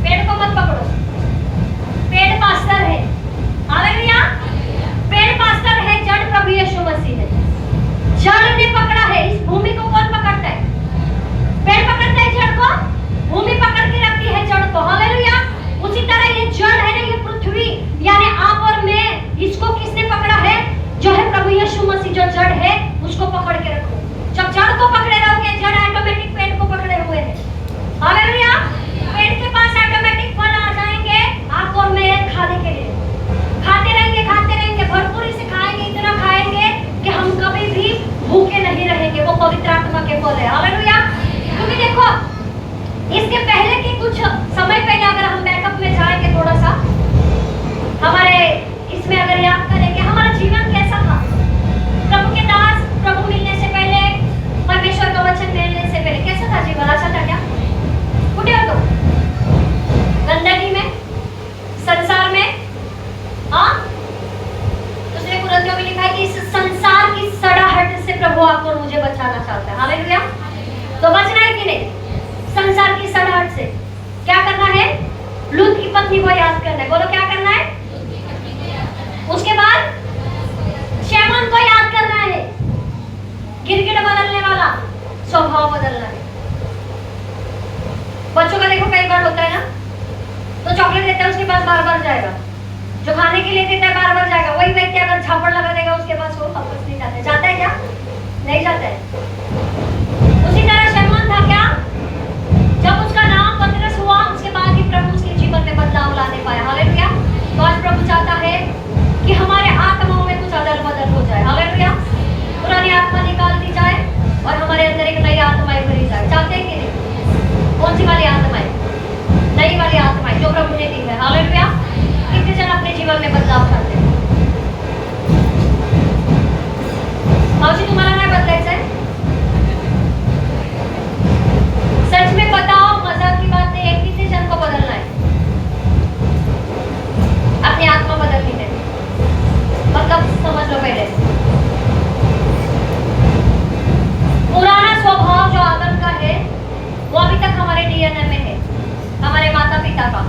[SPEAKER 1] पेड़ को मत पकड़ो। पेड़ पास्टर है। हालेलुया। पेड़ पास्टर है, जड़ प्रभु यीशु मसीह है। जड़ ने पकड़ा है। इस भूमि को कौन पकड़ता है? पेड़ पकड़ता है जड़ को, भूमि पकड़ के रखती है जड़ को। हालेलुया। उसी तरह ये जड़ है ना, ये पृथ्वी यानी आप और मैं, इसको किसने पकड़ा है? जो है प्रभु यीशु मसीह। जो जड़ है उसको पकड़ के रखो। जब जड़ को पकड़े रहोगे, जड़ ऑटोमेटिक पेड़ को पकड़े हुए है। हालेलुया। पेड़ के पास ऑटोमेटिक फल आ जाएंगे आप और मैं खाने के लिए। खाते रहेंगे, भरपूरी से खाएंगे, इतना खाएंगे कि हम कभी भी भूखे नहीं रहेंगे। वो पवित्र आत्मा के फल है। हालेलुया। क्योंकि देखो, इसके पहले के कुछ समय पहले अगर हम बैकअप में जाएंगे थोड़ा सा, हमारे इसमें अगर याद करेंगे हमारा जीवन कैसा था। प्रभु के दास प्रभु मिलने से पहले, परमेश्वर का वचन मिलने से पहले कैसा था जीवन? अच्छा था क्या? कुठे होतो? गंदगी में, संसार में। हाँ, दूसरे कुरंतियों में लिखा है कि इस संसार की सड़ाहट से प्रभु आपको और मुझे बचाना चाहता है। हालेलुया। तो बचना है कि नहीं? संसार की सड़ाहट से क्या करना है? लूत की पत्नी को याद करना है। बोलो क्या करना है? उसके बाद शैतान को याद करना है। गिरगिट बदलने वाला स्वभाव बदलना है। बच्चों का देखो कई बार होता है ना, तो चॉकलेट देता है उसके पास बार बार जाएगा, जो खाने के लिए देता है बार बार जाएगा। वही व्यक्ति अगर झापड़ लगा देगा उसके पास, वो वापस नहीं जाता है। जाता है क्या? नहीं जाता है। उसी तरह शैतान था क्या? जब उसका नाम पतरस हुआ उसके बाद ही प्रभु उसके जीवन में बदलाव लाने पाया। हालेलुया। तो आज प्रभु चाहता है कि हमारे आत्माओं में कुछ अदल बदल हो जाए। हालेलुया। पुरानी आत्मा निकाल दी जाए और हमारे अंदर एक नई आत्माएं भरी जाए। चाहते हैं कि नहीं? कौन सी वाली आत्माएं? नई वाली आत्माएं जो प्रभु ने दी है। हालेलुया। कितने जन अपने जीवन में बदलाव चाहते हैं? मावशी तुम्हाला नाही बदलायचं है? सच में बताओ, मजाक की बात नहीं है। कितने जन को बदलना है? अपनी आत्मा बदलनी है। मतलब समझ लो पहले, पुराना स्वभाव जो आदम का है वो अभी तक हमारे डीएनए में है, हमारे माता पिता का।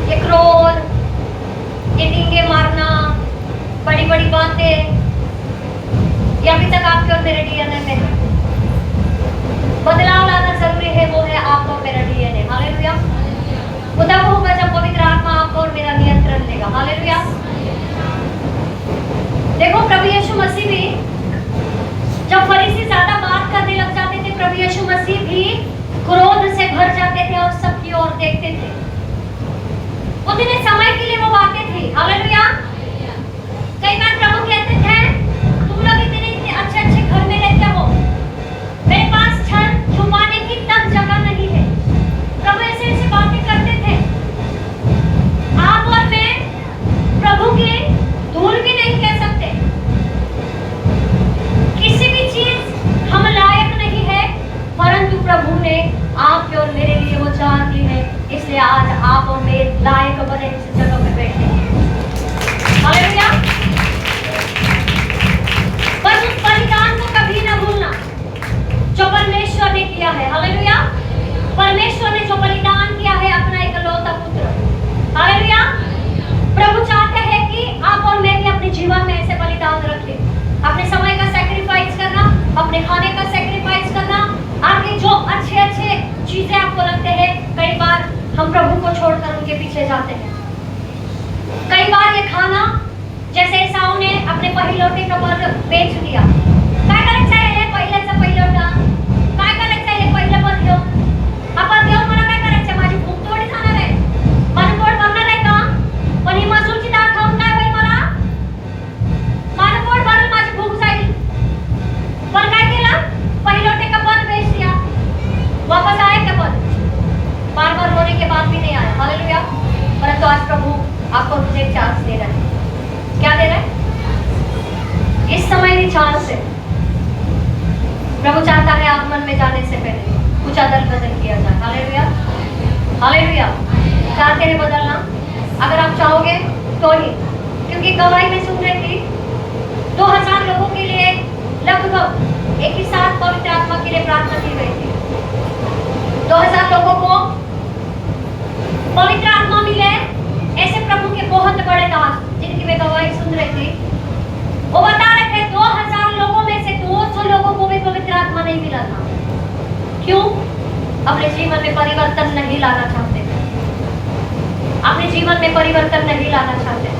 [SPEAKER 1] ये क्रोध, ये डींगे मारना, बड़ी बड़ी बातें, ये अभी तक आपके और मेरे डीएनए में है। बदलाव लाना जरूरी है, वो है आपका और मेरा डीएनए। हालेलुया। वो तब होगा जब पवित्र आत्मा आपका और मेरा नियंत्रण लेगा। हालेलुया। देखो प्रभु यीशु मसीह भी जब फरीसी ज्यादा बात करने लग जाते थे, प्रभु यीशु मसीह भी क्रोध से भर जाते थे और सबकी ओर देखते थे। उतने समय के लिए वो बातें थी। हालेलुया। ने आपके और मेरे लिए वो जान दी है, इसलिए आज आप और मैं लायक बने इस जगह पे बैठे हैं। हालेलुया। बस उस बलिदान को कभी ना भूलना जो परमेश्वर ने किया है। हालेलुया। परमेश्वर ने जो बलिदान किया है अपना इकलौता पुत्र। हालेलुया। प्रभु चाहते हैं कि आप और मैं भी अपने जीवन में ऐसे बलिदान रखें। अपने समय का सैक्रिफाइस करना, अपने खाने का सैक्रिफाइस करना, आपके जो अच्छे अच्छे चीजें आपको लगते हैं, कई बार हम प्रभु को छोड़कर उनके पीछे जाते हैं। कई बार ये खाना, जैसे एसाऊ ने अपने पहिलोटे का पर बेच दिया। काय करायचं आहे पहिल्याचा पहिलोटा? काय करायचं आहे पहिलं पण घेऊन? आपण घेऊन मला काय करायचं? माझी भूक थोडी जाणार आहे, माझं पोट भरणार आहे का? पण ही मसूरची डाळ खाऊन काय होईल मला? माझं पोट भरेल, माझी भूक जाईल। पर काय केलं? पहिलोटे का पद बेच दिया। वापस आए क्या पद? बार बार रोने के बाद भी नहीं आया। हालेलुया। परंतु आज प्रभु आपको मुझे एक चांस दे रहा है। क्या दे रहा है? इस समय भी चांस है। प्रभु चाहता है आगमन में जाने से पहले कुछ अदल बदल किया जाए। हालेलुया। हालेलुया। चाहते हैं बदलना? अगर आप चाहोगे तो ही, क्योंकि गवाही में सुन रही थी 2000 लोगों के लिए लगभग एक ही साथ पवित्र आत्मा के लिए प्रार्थना की गई थी। 2000 लोगों को पवित्र आत्मा मिले, ऐसे प्रभु के बहुत बड़े दास जिनकी मैं गवाही सुन रही थी, वो बता रहे थे 2000 लोगों में से 200 लोगों को भी पवित्र आत्मा नहीं मिला था। क्यों? अपने जीवन में परिवर्तन नहीं लाना चाहते थे, अपने जीवन में परिवर्तन नहीं लाना चाहते।